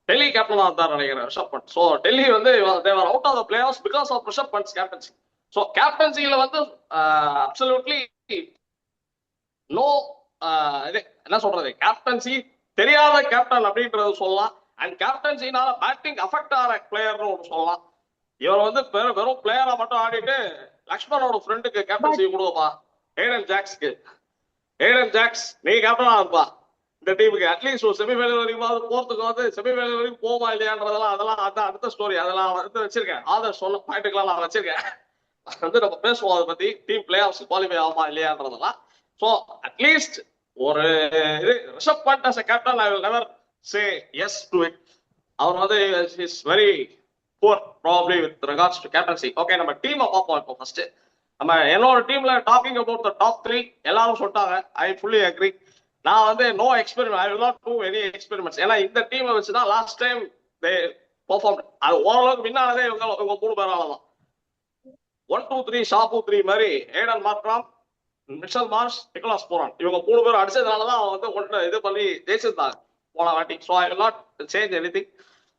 டெல்லி கேப்டனா இருந்தார் நினைக்கிறேன் ரிஷப் பண்ட். ஸோ டெல்லி வந்து they were out of the playoffs because of Rishabh Pant's captaincy. So கேப்டன்சியில வந்து அப்சல்யூட்லி நோ இது என்ன சொல்றது, கேப்டன்சி தெரியாத கேப்டன் அப்படின்றது சொல்லலாம். அண்ட் கேப்டன்சினால பேட்டிங் அஃபெக்ட் ஆகிற பிளேயர்னு ஒன்று சொல்லலாம். இவர் வந்து வெறும் பிளேயரா மட்டும் ஆடிட்டு லக்ஷ்மணோட ஃப்ரெண்டுக்கு கேப்டன்சி கொடுப்பா ஏடன் ஜாக்ஸ் நீ கேப்டனா இருப்பா இந்த டீமுக்கு. அட்லீஸ்ட் ஒரு செமிஃபைனல் வரைக்கும் போறதுக்கு வந்து செமிஃபைனல் வரைக்கும் போமா இல்லையான்றதெல்லாம் அதெல்லாம் அடுத்த ஸ்டோரி. அதெல்லாம் வந்து வச்சிருக்கேன் ஆதர் சொன்ன பாயிண்ட்டுக்கெல்லாம் நான் வச்சிருக்கேன். வந்து நம்ம பேசுவோம் அதை பத்தி டீம் பிளே ஆஃப்ஸ் குவாலிஃபை ஆகுமா இல்லையான்றதெல்லாம். ஸோ அட்லீஸ்ட் ஒரு இது Rishabh Pant as a captain I will never say yes to it. அவர் வந்து is very poor probably with records to captaincy. Okay, நம்ம டீமை பார்ப்போம். இப்போ ஃபர்ஸ்ட் நம்ம என்னோட டீம்ல டாக்கிங் அபவுட் த டாப் 3 எல்லாரும் சொல்லிட்டாங்க. I fully agree. நான் வந்து no experiment, I will not do any experiments. ஏன்னா இந்த டீமை வச்சு தான் லாஸ்ட் டைம் தே பெர்ஃபார்ம். அது ஓரளவுக்கு வின் ஆனதே இவங்க 3 பேரால தான். 1 2 3 ஷாப்பு 3 மாதிரி Aiden Markram, Mitchell Marsh, Nicholas Pooran இவங்க 3 பேரும் அடிச்சதுனால தான் அவன் வந்து இது பண்ணி ஜெயிச்சிருந்தாங்க போன வாட்டி. So I will not change anything.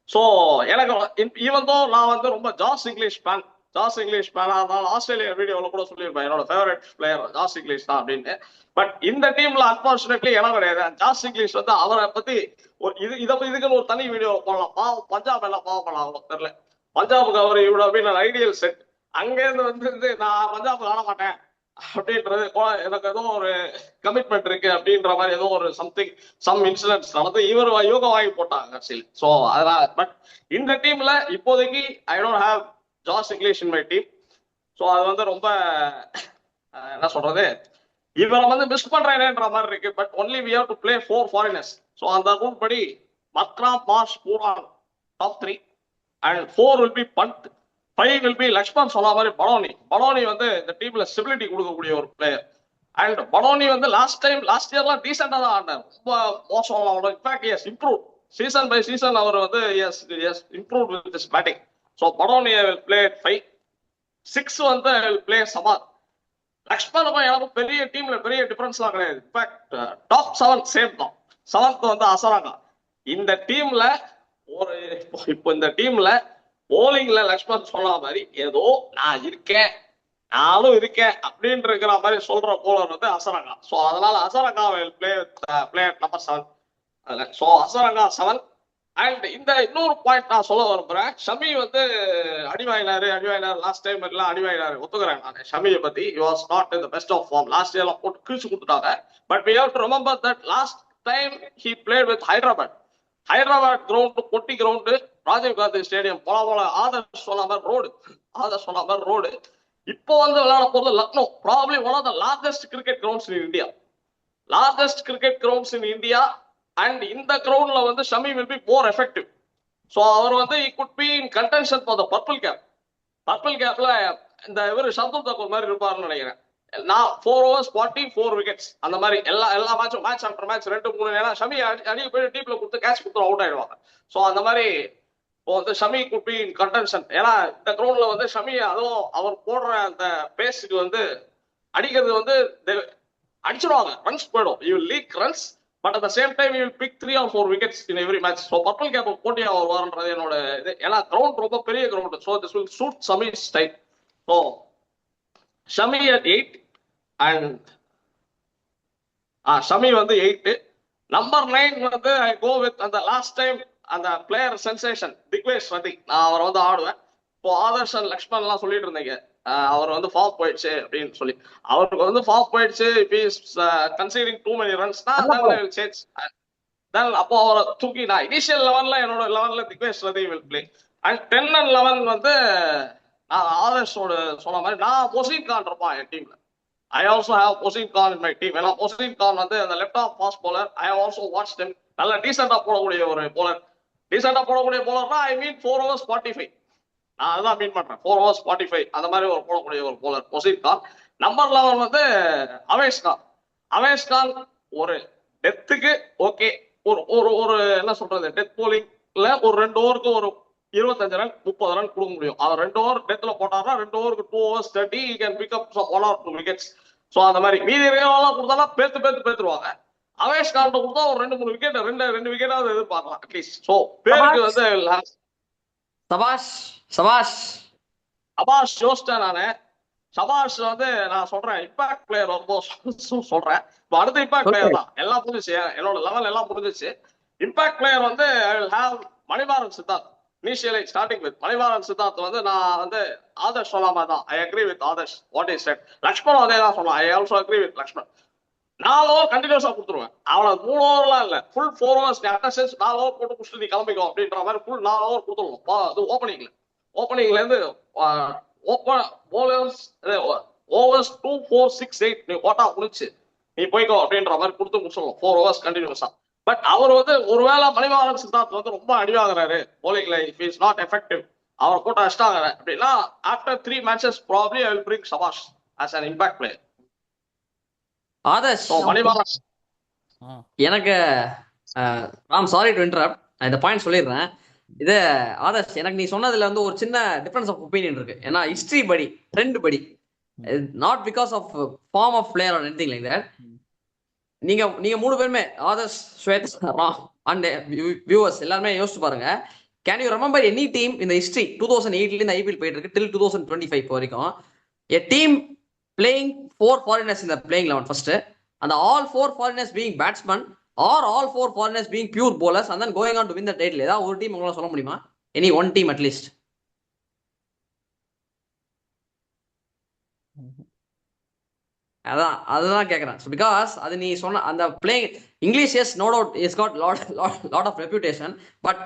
So எனக்கு ஈவன் தோ நான் வந்து ரொம்ப ஜாஸ் இங்கிலீஷ் ஃபேனா இருந்தாலும் ஆஸ்திரேலியா வீடியோவில் கூட சொல்லியிருப்பேன் என்னோட ஃபேவரட் பிளேயர் ஜாஸ் இங்கிலீஷ் தான் அப்படின்னு. பட் இந்த டீம்ல அன்பார்ச்சுனேட்லி எனக்கு கிடையாது. ஜாஸ் இங்கிலீஷ் வந்து அவரை பத்தி ஒரு இதுக்குன்னு ஒரு தனி வீடியோ போடலாம். பஞ்சாப் எல்லாம் பாவப்படலாம், அவங்களுக்கு தெரியல. பஞ்சாபுக்கு அவர் இவ்வளோ அப்படின்னு ஐடியல் செட். அங்கேருந்து வந்து நான் பஞ்சாப் ஆட மாட்டேன் அப்படின்றது எனக்கு ஏதோ ஒரு கமிட்மெண்ட் இருக்கு அப்படின்ற மாதிரி ஏதோ ஒரு சம் இன்சிடென்ட்ஸ் நடந்து இவர் யோகா வாங்கி போட்டாங்க கட்சியில். ஸோ அதனால பட் இந்த டீம்ல இப்போதைக்கு I don't have Josh Inglis in my team. So அது வந்து ரொம்ப என்ன சொல்றது, இவரை வந்து மிஸ் பண்றேன்ற மாதிரி இருக்கு. But only we have to play 4 foreigners. So அந்த ரூல் படி Markram, Marsh, Pooran top 3 and 4 will be Pant, 5 will be Laxman சொன்ன மாதிரி படோனி வந்து இந்த டீம்ல ஸ்டெபிலிட்டி கொடுக்கக்கூடிய ஒரு பிளேயர். அண்ட் படோனி வந்து லாஸ்ட் இயர்லாம் டீசெண்டா தான் ஆடினார், ரொம்ப மோசம். In fact is improve season by season. அவர் வந்து is improve with this batting. So Badoni will play 5. 6 வந்து வில் பிளே சமாத். லக்ஷ்மணுக்கும் எனக்கும் பெரிய டீம்ல பெரிய டிஃபரன்ஸ்லாம் கிடையாது. இன்ஃபேக்ட் டாப் 7 சேம் தான். 7th வந்து அசராங்கா. இந்த டீம்ல இப்போ இந்த டீம்ல போலிங்ல லக்ஷ்மண் சொன்ன மாதிரி ஏதோ நானும் இருக்கேன் அப்படின்னு இருக்கிற மாதிரி சொல்ற போலர் வந்து அசரங்கா. ஸோ அதனால Azarenka play number 7. So Azarenka 7. And இந்த இன்னொரு பாயிண்ட் நான் சொல்ல விரும்புறேன். ஷமி வந்து அடிவாயினாரு லாஸ்ட் டைம் எல்லாம் அடிவாயினாரு, ஒத்துக்கிறேன் நான் ஷமியை பத்தி. You was not in the best of form. Last இயர்லாம் போட்டு கிழிச்சு கொடுத்துட்டாங்க. But we have to remember that last time he played with Hyderabad ground, பொட்டி கிரவுண்டு, ராஜீவ் காந்தி ஸ்டேடியம், போல ஆதர்ஷ் சொன்ன மாதிரி ரோடு. இப்போ வந்து விளையாட போறது Lucknow, probably one of the largest cricket grounds in India. And இந்த கிரவுண்ட்ல வந்து Shami will be more effective. So அவர் வந்து he could be in contention for the purple கேப்ல இந்த இவர் ஷர்துல் தக்கூர் மாதிரி இருப்பாருன்னு நினைக்கிறேன். நான் 4 overs 40 4 wickets அந்த மாதிரி எல்லா மேட்சும் மேட்ச் ஆஃப்டர் மேட்ச் 2-3 நேரம் ஷமி அடிக்க போய் டீப்ல கொடுத்து கேட்ச் கொடுத்து அவுட் ஆயிடுவாங்க. ஸோ அந்த மாதிரி இப்போ வந்து Shami could be in contention. ஏன்னா இந்த கிரவுண்ட்ல வந்து ஷமி அதுவும் அவர் போடுற அந்த பேஸுக்கு வந்து அடிக்கிறது வந்து அடிச்சிருவாங்க, ரன்ஸ் போயிடும். You will leak runs, but at the same time you will pick 3 or 4 wickets in every match. So purple cap போட்டியா வருவார்ன்றது என்னோட இது. ஏன்னா கிரவுண்ட் ரொம்ப பெரிய ground. So this will suit Shami's style. So Shami at 8 and Shami வந்து 8. Number 9 வந்து I go with அந்த லாஸ்ட் டைம் அந்த பிளேயர் சென்சேஷன் திக்வேஷ் ரதி. நான் அவரை வந்து ஆடுவேன். இப்போ ஆதர்ஷ் அண்ட் லக்ஷ்மண் எல்லாம் சொல்லிட்டு இருந்தீங்க அவர் வந்து ஃபார்ம் போயிடுச்சு அப்படின்னு சொல்லி. அவருக்கு வந்து ஃபார்ம் போயிடுச்சு, if he is conceding too many runs then I will change. Then அப்போ அவரை தூக்கி நான் இனிஷியல் 11ல என்னோட 11ல திக்வேஷ் ரதி will play. அண்ட் 10 and 11 வந்து நான் ஆதர்ஷோட சொன்ன மாதிரி நான் மொசீன் கான் இருப்பான் என் டீம்ல. I also have Moseen Khan in my team. ஏன்னா மொசீன் கான் வந்து அந்த லெஃப்ட் ஆஃப் fast bowler. I have also watched him. நல்ல டீசெண்டா போடக்கூடிய ஒரு போலர்னா ஐ மீன் 4 overs 45. நான் அதான் மீன் பண்றேன். 4 overs 45 அந்த மாதிரி ஒரு போடக்கூடிய ஒரு போலர் மொசீன் கான். நம்பர் 11 வந்து அவேஷ் கான் ஒரு டெத்துக்கு ஓகே, ஒரு என்ன சொல்றது, டெத் போலிங்ல ஒரு 2 ஓவருக்கு ஒரு 25 ரன் 30 ரன் கொடுக்க முடியும். அவர் 2 ஓவர் டெத்ல போட்டாருன்னா 2 ஓவருக்கு 2 overs 30 he can pick up some 1 or 2 wickets. So அந்த மாதிரி மீதி எல்லாம் கொடுத்தாலும் பேத்துருவாங்க. அவேஷ் கான் கொடுத்தா ஒரு 2-3 விக்கெட், 2 விக்கெட்டாவது எதிர்பார்க்கலாம் அட்லீஸ்ட். ஸோ பேருக்கு வந்து சபாஷ் யோசிச்சேன் நானு. சபாஷ் வந்து நான் சொல்றேன் இம்பாக்ட் பிளேயர் வரும்போது சொல்றேன். இப்போ அடுத்த இம்பாக்ட் பிளேயர் தான். எல்லாம் புரிஞ்சிச்சு, என்னோட லெவல் எல்லாம் புரிஞ்சிச்சு. இம்பாக்ட் பிளேயர் வந்து I will have Manimaran Siddharth. Initially starting with Manimaran Siddharth வந்து நான் வந்து ஆதர்ஷ் சொல்லாம தான் ஐ agree with Adarsh what is set. Lakshman அதே தான் சொன்னான். I also agree with Lakshman. 4 over கண்டினியூஸா கொடுத்துருவேன். அவனை 3 ஓவர்லாம் இல்ல, ஃபுல் 4 overs 4 ஓவர் போட்டு புடிச்சு நீ கிளம்பிக்கோ அப்படின்ற மாதிரி ஃபுல் 4 ஓவர் கொடுத்துருவோம். அது ஓப்பனிங்ல இருந்து ஓவர்ஸ் 2 4 6 8 நீ ஓட்டா முடிச்சு நீ போய்க்கோ அப்படின்ற மாதிரி கொடுத்து முடிச்சிடலாம் 4 overs கண்டினியூஸா. பட் அவர் வந்து ஒருவேளை மணிமாறன் சித்தார்த் வந்து ரொம்ப அடி வாங்குறாரு போலிங்ல, இஃப் இஸ் நாட் எஃபெக்டிவ், அவர் போட்டு அடிச்சிட்டாங்க அப்படின்னா after 3 matches probably I will bring Shahbaz as an impact player. Adarsh so Manimaran எனக்கு ராம் சாரி டு இன்டரப்ட், நான் இந்த பாயிண்ட் சொல்லிடுறேன். இது ஆதர்ஷ், எனக்கு நீ சொன்னதுல வந்து ஒரு சின்ன டிஃபரன்ஸ் ஆஃப் ஒப்பீனியன் இருக்கு. ஏன்னா ஹிஸ்டரி படி, ட்ரெண்ட் படி, not because of form of player or anything like that. நீங்க நீங்க 3 பேருமே ஆதர்ஷ், ஸ்வேத், ராம் அண்ட் வியூவர்ஸ் எல்லாருமே யோசிச்சு பாருங்க. Can you remember any team இந்த ஹிஸ்டரி 2008ல இருந்து ஐபிஎல் போயிட்டு இருக்கு டில் 2025 வரைக்கும், a team playing 4 foreigners in the playing 11 first, and all 4 foreigners being batsmen or all 4 foreigners being pure bowlers and then going on to win the title? ஏதாவது ஒரு team உங்களால சொல்ல முடியுமா? Any one team at least? அதுதான் கேட்கறேன். Because அது நீ சொன்ன அந்த playing English, yes no doubt is got lot of reputation, but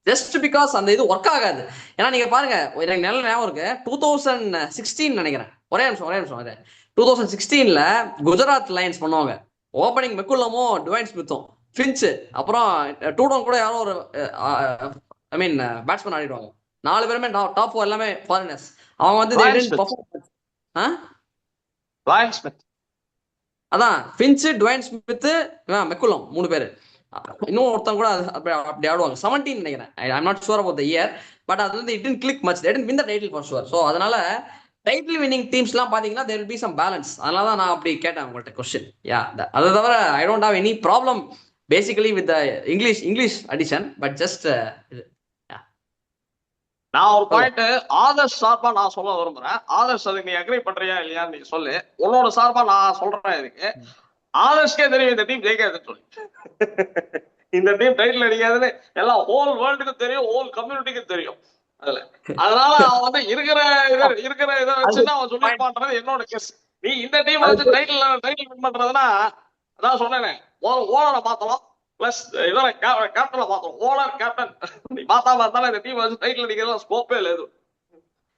just because அந்த இது ஒர்க் ஆகாது. ஏன்னா நீங்க பாருங்க, எனக்கு நல்ல ஞாபகம் இருக்கு, 2016 நினைக்கிறேன், ஒரே நிமிஷம் அது 2016ல குஜராத் லைன்ஸ் பண்ணுவாங்க. ஓப்பனிங் மெக்குல்லமோ டுவைன் ஸ்மித்தும் ஃபின்ச்சு அப்புறம் டூடோன் கூட யாரோ ஒரு ஐ மீன் பேட்ஸ்மேன் ஆடிடுவாங்க. 4 பேருமே டாப் 4 எல்லாமே ஃபாரினர்ஸ். அவங்க வந்து அதான் ஃபின்ச்சு, டுவைன் ஸ்மித், மெக்குலம் 3 பேரு. இன்னும் ஒருத்தன் கூட அப்படி ஆடுவாங்க. 17 நினைக்கிறேன், I am not sure about the year, but அது வந்து it didn't click much, they didn't win the title for sure. So அதனால டைட்டில் வின்னிங் டீம்ஸ்லாம் பாத்தீங்கன்னா there will be some balance. அதனால தான் நான் அப்படி கேட்டேன் உங்கள்கிட்ட கொஸ்டின். யா, அதை தவிர I don't have any problem basically with English addition, but just நான் ஒரு பாயிண்ட் ஆதர்ஷ் சார்பா நான் சொல்ல விரும்புறேன். ஆதர்ஷ் அதுக்கு நீ அக்ரி பண்றியா இல்லையான்னு நீ சொல்லு. உன்னோட சார்பா நான் சொல்றேன். இதுக்கு ஆதர்ஷ்கே தெரியும் இந்த டீம் ஜெயிக்காதுன்னு சொல்லி, இந்த டீம் டைட்டில் அடிக்காதுன்னு எல்லாம் ஹோல் வேர்ல்டுக்கும் தெரியும், ஹோல் கம்யூனிட்டிக்கும் தெரியும். அதனால அவன் வந்து இருக்கிற இதை வச்சுதான் அவன் சொல்லிருப்பான்றது என்னோட கெஸ். நீ இந்த டீம் வச்சு டைட்டில் வின் பண்றதுன்னா, அதான் சொன்னேனே, ஓனரை மாத்தலாம், பிளஸ் இதோட கேப்டனை மாத்தலாம். ஓனர் கேப்டன் நீ பார்த்தாலும் இந்த டீம் வச்சு டைட்டில் அடிக்கிறதா ஸ்கோப்பே இல்லை.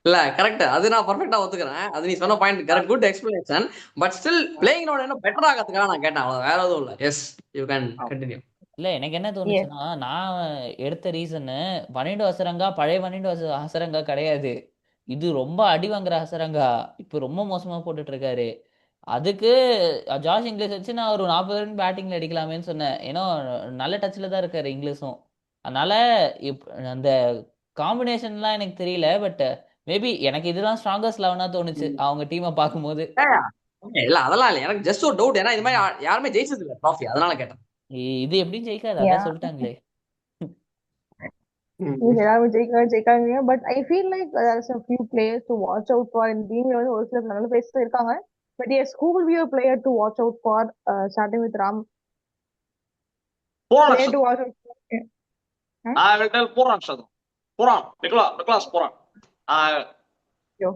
இல்ல கரெக்ட், அது நான் பர்ஃபெக்ட்டா ஒத்துக்கிறேன். அது நீ சொன்ன point correct, good explanation. But still playing நோட என்ன பெட்டர் ஆகிறதுக்காக நான் கேட்டேன், அவ்வளவு, வேற எதுவும் இல்ல. Yes, you can continue. இல்ல எனக்கு என்ன தோணுச்சுன்னா, நான் எடுத்த ரீசனு வனிண்டோ ஹசரங்கா பழைய வனிண்டோ ஹசரங்கா கிடையாது. இது ரொம்ப அடி வாங்குற ஹசரங்கா, இப்ப ரொம்ப மோசமா போட்டுட்டு இருக்காரு. அதுக்கு ஜாஷ் இங்கிலீஷ் வச்சு நான் ஒரு 40 ரன் பேட்டிங்ல அடிக்கலாமேன்னு சொன்னேன். ஏன்னா நல்ல டச்ல தான் இருக்காரு இங்கிலீஷும். அதனால அந்த காம்பினேஷன்லாம் எனக்கு தெரியல, பட் மேபி எனக்கு இதுதான் ஸ்ட்ராங்கஸ்ட் 11 தோணுச்சு அவங்க டீமை பார்க்கும்போது. இல்ல அதெல்லாம் இல்ல, எனக்கு ஜஸ்ட் ஒரு டவுட். ஏன்னா இது மாதிரி யாருமே ஜெயிச்சது இல்ல ட்ராஃபி, அதனால கேட்டேன். இது எப்படி ஜெயிக்காது, அதான் சொல்லிட்டாங்களே. எல்லாரும் ஜெயிக்காங்க, but I feel like there are a few players to watch out for in team. வந்து ஒரு சில நல்ல பேசிட்டு இருக்காங்க, but yes, who will be a player to watch out for, starting with Ram? Player to watch out for. I will tell Puran Nicholas Puran.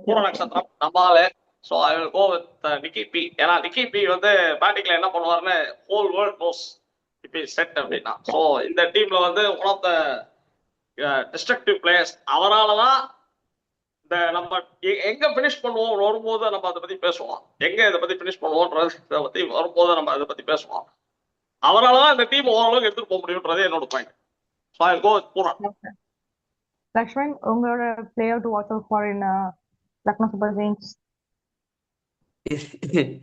Puran Nakshatram நம்மால. So I will go with Nicky P. ஏன்னா Nicky P வந்து பேட்டிங்ல என்ன பண்ணுவாருன்னு whole world knows if he set அப்படின்னா. So இந்த டீம்ல வந்து one of the destructive players. அவராலதான் இந்த நம்ம எங்க பினிஷ் பண்ணுவோம் வரும்போது நம்ம அதை பத்தி பேசுவோம். எங்க இதை பத்தி பினிஷ் பண்ணுவோம்ன்றத பத்தி வரும்போது நம்ம அதை பத்தி பேசுவோம். அவராலதான் இந்த டீம் ஓரளவுக்கு எடுத்துட்டு போக முடியும்ன்றது என்னோட point. So I will go with Puran. Lakshman, உங்களோட player to watch out for in Lucknow super giants?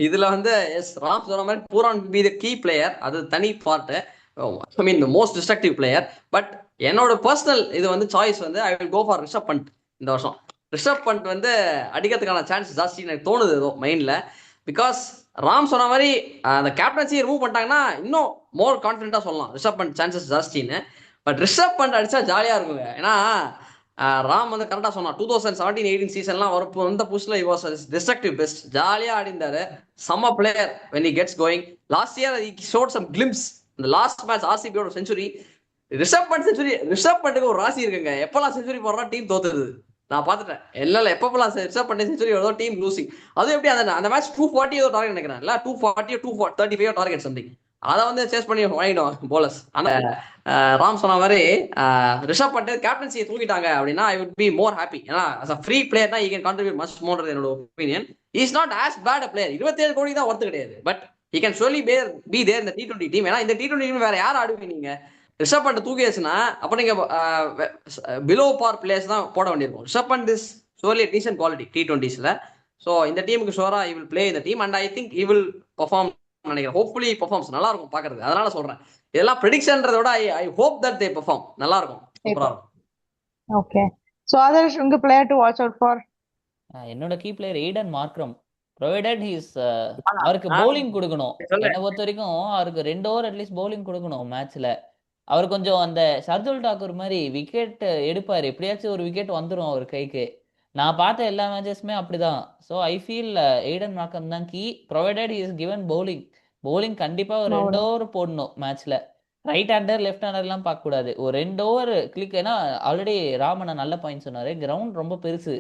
இதுல வந்து எஸ், ராம் சொன்ன மாதிரி Pooran be the key player, அது தனி part. I mean most destructive player. But என்னோட பர்சனல் இது வந்து சாய்ஸ் வந்து I will go for Rishabh Pant. இந்த வருஷம் ரிஷப் பண்ட் வந்து அடிக்கிறதுக்கான சான்ஸ் ஜாஸ்தி எனக்கு தோணுது ஏதோ மைண்ட்ல. பிகாஸ் ராம் சொன்ன மாதிரி அந்த கேப்டன்சி ரிமூவ் பண்ணிட்டாங்கன்னா இன்னும் மோர் கான்ஃபிடென்ட்டா சொல்லலாம் ரிஷப் பண்ட் சான்சஸ் ஜாஸ்தின்னு. பட் ரிஷப் பண்ட் அடிச்சா ஜாலியா இருக்குங்க. ஏன்னா ராம் வந்து கரெக்டா சொன்னா 2017-18 சீசன்லாம் வரப்போ வந்த புதுசுல வாஸ் டிஸ்ட்ரக்டிவ் பெஸ்ட், ஜாலியா ஆடிந்தாரு, செம்ம player when he gets going. Last year he showed some glimpse. இந்த லாஸ்ட் மேட்ச் ஆர்சிபியோட செஞ்சுரி, ரிஷப் பண்ட்டுக்கு ஒரு ராசி இருக்குங்க, எப்பெல்லாம் செஞ்சுரி போடுறா டீம் தோத்துது. நான் பார்த்துட்டேன் இல்ல எப்பப்பெல்லாம் ரிஷப் பண்ணி செஞ்சுரி வருதோ டீம் லூசிங். அது எப்படி அந்த மேட்ச் 240 ஏதோ டார்கெட் நினைக்கிறேன், இல்ல 240 235 டார்கெட் சம்திங். அதை வந்து சேஸ் பண்ணி வாங்கிடுவாங்க போலர்ஸ். ஆனா ராம் சொன்ன மாதிரி ரிஷப் பண்ட் கேப்டன்சியை தூக்கிட்டாங்க அப்படின்னா I would be more happy. ஏன்னா as a free player he can contribute much more. என்னோட opinion is not as bad a player. 27 கோடி தான் ஒர்த்து கிடையாது, but he can surely be there in the T20 team. ஏன்னா இந்த T20 team வேற யார் ஆடுவீங்க நீங்க? ரிஷப் பண்ட் தூக்கியாச்சுன்னா அப்ப நீங்க பிலோ பார் பிளேயர்ஸ் தான் போட வேண்டியிருக்கும். Rishabh Pant is surely a decent quality T20ஸ்ல. ஸோ இந்த டீமுக்கு ஷோரா he will play in the team and I think he will perform நினைக்கிறேன். ஹோப்ஃபுல்லி பெர்ஃபார்ம்ஸ் நல்லா இருக்கும் பாக்குறது. அதனால சொல்றேன் இதெல்லாம் ப்ரெடிக்ஷன்றத விட I hope that they perform. நல்லா இருக்கும், சூப்பரா இருக்கும். ஓகே, சோ அதர்ஸ் உங்க player to watch out for? என்னோட key player Aiden Markram. Provided he's அவருக்கு பவுலிங் கொடுக்கணும். என்னை பொறுத்த வரைக்கும் அவருக்கு 2 ஓவர் அட்லீஸ்ட் பவுலிங் கொடுக்கணும் மேட்ச்ல. அவர் கொஞ்சம் அந்த ஷர்துல் டாக்கூர் மாதிரி விக்கெட் எடுப்பாரு, எப்படியாச்சும் ஒரு விக்கெட் வந்துடும் அவர் கைக்கு. நான் பார்த்த எல்லா மேட்சஸுமே அப்படிதான். So I feel Aiden Markram தான் கீ, ப்ரொவைடட் இஸ் கிவன் பவுலிங் கண்டிப்பாக ஒரு 2 ஓவர் போடணும் மேட்ச்ல. ரைட் ஹேண்டர் லெஃப்ட் ஹேண்டர்லாம் பார்க்கக்கூடாது, ஒரு 2 ஓவர் கிளிக். ஏன்னா ஆல்ரெடி ராமனை நல்ல பாயிண்ட் சொன்னாரு, கிரவுண்ட் ரொம்ப பெருசு.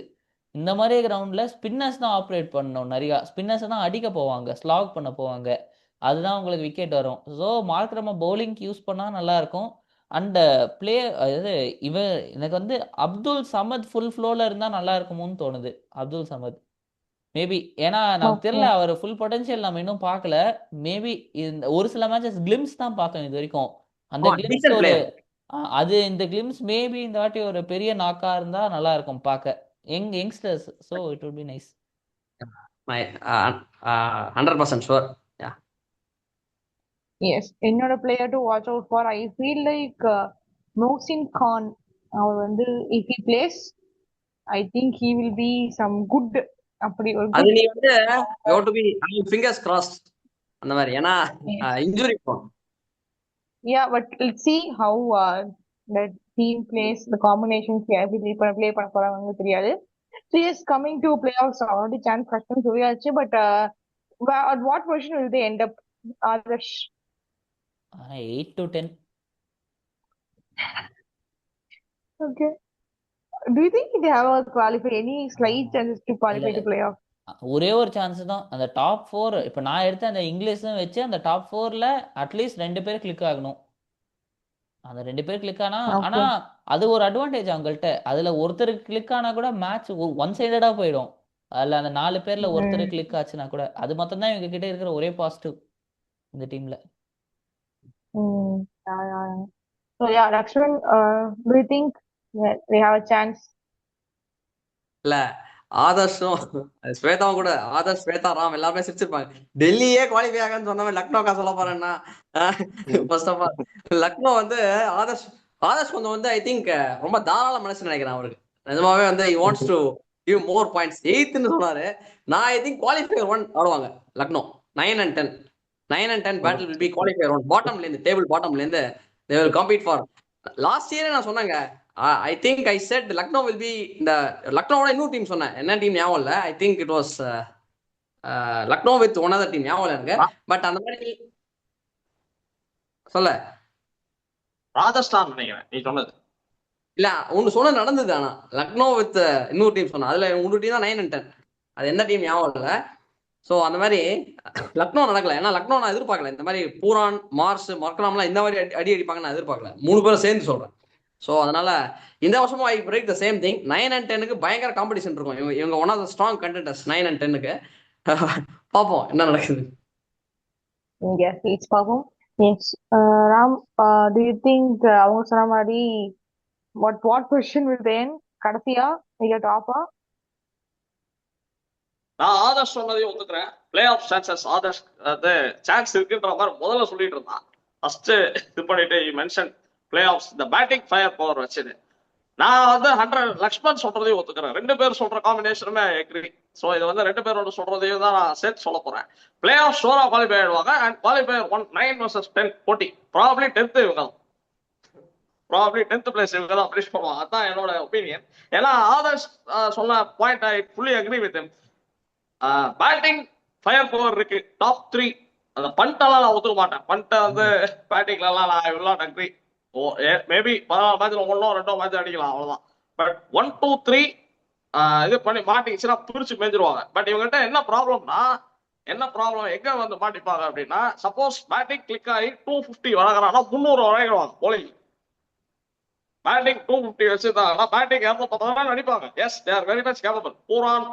இந்த மாதிரி கிரவுண்ட்ல ஸ்பின்னர்ஸ் தான் ஆப்ரேட் பண்ணணும். நிறையா ஸ்பின்னர்ஸ் தான் அடிக்க போவாங்க, ஸ்லாக் பண்ண போவாங்க. அதுதான் உங்களுக்கு விக்கெட் வரும். ஸோ மார்க்ரம பவுலிங்க்கு யூஸ் பண்ணால் நல்லா இருக்கும். அண்ட் பிளே அதாவது எனக்கு வந்து அப்துல் சமத் ஃபுல் ஃப்ளோல இருந்தால் நல்லா இருக்குமோன்னு தோணுது. அப்துல் சமத் மேபி, ஏன்னா நமக்கு தெரியல அவர் ஃபுல் பொட்டன்ஷியல் நம்ம இன்னும் பார்க்கல. மேபி இந்த ஒரு சில மேட்சஸ் கிளிம்ஸ் தான் பார்த்தோம் இது வரைக்கும். அந்த கிளிம்ஸ் ஒரு அது இந்த கிளிம்ஸ் மேபி இந்த வாட்டி ஒரு பெரிய நாக்கா இருந்தா நல்லா இருக்கும் பார்க்க. Youngsters, so it would be nice. 100% sure. Yes, என்னோட player to watch out for I feel like Mohsin Khan. அவர் வந்து if he plays I think he will be some good. அப்படி ஒரு அது நீ வந்து you have to be fingers crossed அந்த மாதிரி, ஏன்னா இன்ஜூரி போகும். Yeah, but let's see how the team plays, the combinations எப்படி play பண்ண போறாங்க தெரியாது. So yes, coming to playoffs, already chance questions சொல்லியாச்சு. But at what position will they end up? Adarsh? 8 to 10. Okay. Do you think they have a qualify any slight chances to qualify to playoff? ஒரே ஒரு chance தான், அந்த top 4. இப்போ நான் எடுத்த அந்த இங்கிலீஷும் வச்சு அந்த டாப் 4ல அட்லீஸ்ட் 2 பேர் கிளிக் ஆகணும். அந்த 2 பேர் கிளிக் ஆனா, ஆனா அது ஒரு அட்வான்டேஜ் அவங்கள்ட்ட. அதுல ஒருத்தருக்கு கிளிக் ஆனா கூட மேட்ச் ஒன் சைடடா போயிடும். அதுல அந்த 4 பேர்ல ஒருத்தர் கிளிக் ஆச்சுன்னா கூட அது மொத்தம் தான் இவங்க கிட்ட இருக்கிற ஒரே பாசிட்டிவ் இந்த டீம்ல. So yeah, Lakshman, do you think they have a chance? இல்ல ஆதர்ஷும் ஸ்வேதாவும் கூட, ஆதர்ஷ் ஸ்வேதா ராம் எல்லாருமே சிரிச்சிருப்பாங்க. டெல்லியே குவாலிஃபை ஆகான்னு சொன்னவன் லக்னோக்கா சொல்ல போறேன்னா? ஃபர்ஸ்ட் ஆஃப் ஆல் லக்னோ வந்து ஆதர்ஷ் கொஞ்சம் வந்து ஐ திங்க் ரொம்ப தாராள மனசு நினைக்கிறேன். அவருக்கு நிஜமாவே வந்து he wants to give more points. 8ன்னு சொன்னாரு. நான் ஐ திங்க் குவாலிஃபையர் 1 ஆடுவாங்க Lucknow. 9 and 10 battle will be qualifier 1. பாட்டம்ல இருந்து, டேபிள் பாட்டம்ல இருந்து they will compete for. Last இயரே நான் சொன்னாங்க, I think I said Lucknow will be இந்த லக்னோவோட இன்னொரு டீம் சொன்னேன், என்ன டீம் ஞாபகம் இல்லை. I think it was Lucknow with one other team ஞாபகம் எனக்கு. பட் அந்த மாதிரி சொல்ல ராஜஸ்தான் நினைக்கிறேன் நீ சொன்னது. இல்ல ஒன்னு சொன்ன நடந்தது. ஆனா லக்னோ வித் இன்னொரு டீம் சொன்னேன், அதுல இன்னொரு டீம் தான் 9 and 10. அது எந்த டீம் ஞாபகம் இல்லை. ஸோ அந்த மாதிரி லக்னோ நடக்கல. ஏன்னா லக்னோ நான் எதிர்பார்க்கல இந்த மாதிரி பூரான் மார்ஸ் மர்க்ராம்லாம் இந்த மாதிரி அடி அடிப்பாங்க நான் எதிர்பார்க்கல. 3 பேரும் சேர்ந்து சொல்றேன். ஸோ அதனால இந்த வருஷமும் I break the same thing. 9 and 10க்கு பயங்கர காம்படிஷன் இருக்கும். இவங்க one of the strong contenders 9 and 10க்கு. பார்ப்போம் என்ன நடக்குது. பார்ப்போம். Yes Ram, do you think அவங்க சொன்ன மாதிரி what position will they end? கடைசியா இல்ல டாப்பா? நான் ஆதர்ஷ் சொன்னதையும் ஒத்துக்கிறேன். பிளே ஆஃப் சான்சஸ் ஆதர்ஷ் அது சான்ஸ் இருக்குன்ற மாதிரி முதல்ல சொல்லிட்டு இருந்தான். ஃபர்ஸ்ட் இது பண்ணிட்டு மென்ஷன் பிளே ஆஃப் இந்த பேட்டிங் ஃபயர் பவர் வச்சுது. நான் வந்து 100 லக்ஷ்மன் சொல்றதையும் ஒத்துக்கிறேன். 2 பேர் சொல்ற காம்பினேஷனுமே எக்ரி. ஸோ இது வந்து 2 பேரோட சொல்றதையும் தான் நான் சேர்த்து சொல்ல போறேன். பிளே ஆஃப் ஷோரா குவாலிஃபை ஆயிடுவாங்க. அண்ட் குவாலிஃபை 9 versus 10 போட்டி. ப்ராபப்லி 10th இவங்க தான். ப்ராபப்லி 10th பிளேஸ் இவங்க தான் ஃபினிஷ் பண்ணுவாங்க. அதுதான் என்னோட ஒப்பீனியன். ஏன்னா ஆதர்ஷ் சொன்ன point I fully agree with him. Batting fire power இருக்கு. டாப் 3 அந்த பண்டெல்லாம் நான் ஒத்துக்க மாட்டேன். பண்டை வந்து பேட்டிங்ல எல்லாம் நான் வில் நாட் அக்ரி. மேபி 14 மேட்ச்ல 1 or 2 மேட்ச் அடிக்கலாம், அவ்வளவுதான். பட் 1 2 3 இது பண்ணி மாட்டிச்சுன்னா பிரிச்சு மேஞ்சிருவாங்க. பட் இவங்ககிட்ட என்ன ப்ராப்ளம்னா, எங்க வந்து மாட்டிப்பாங்க அப்படின்னா, சப்போஸ் பேட்டிங் கிளிக் ஆகி 250 வழங்குறாங்கன்னா 300 வழங்கிடுவாங்க போலிங். பேட்டிங் 250 வச்சுருந்தாங்கன்னா பேட்டிங் 210 அடிப்பாங்க. Yes, they are very much capable. Pooran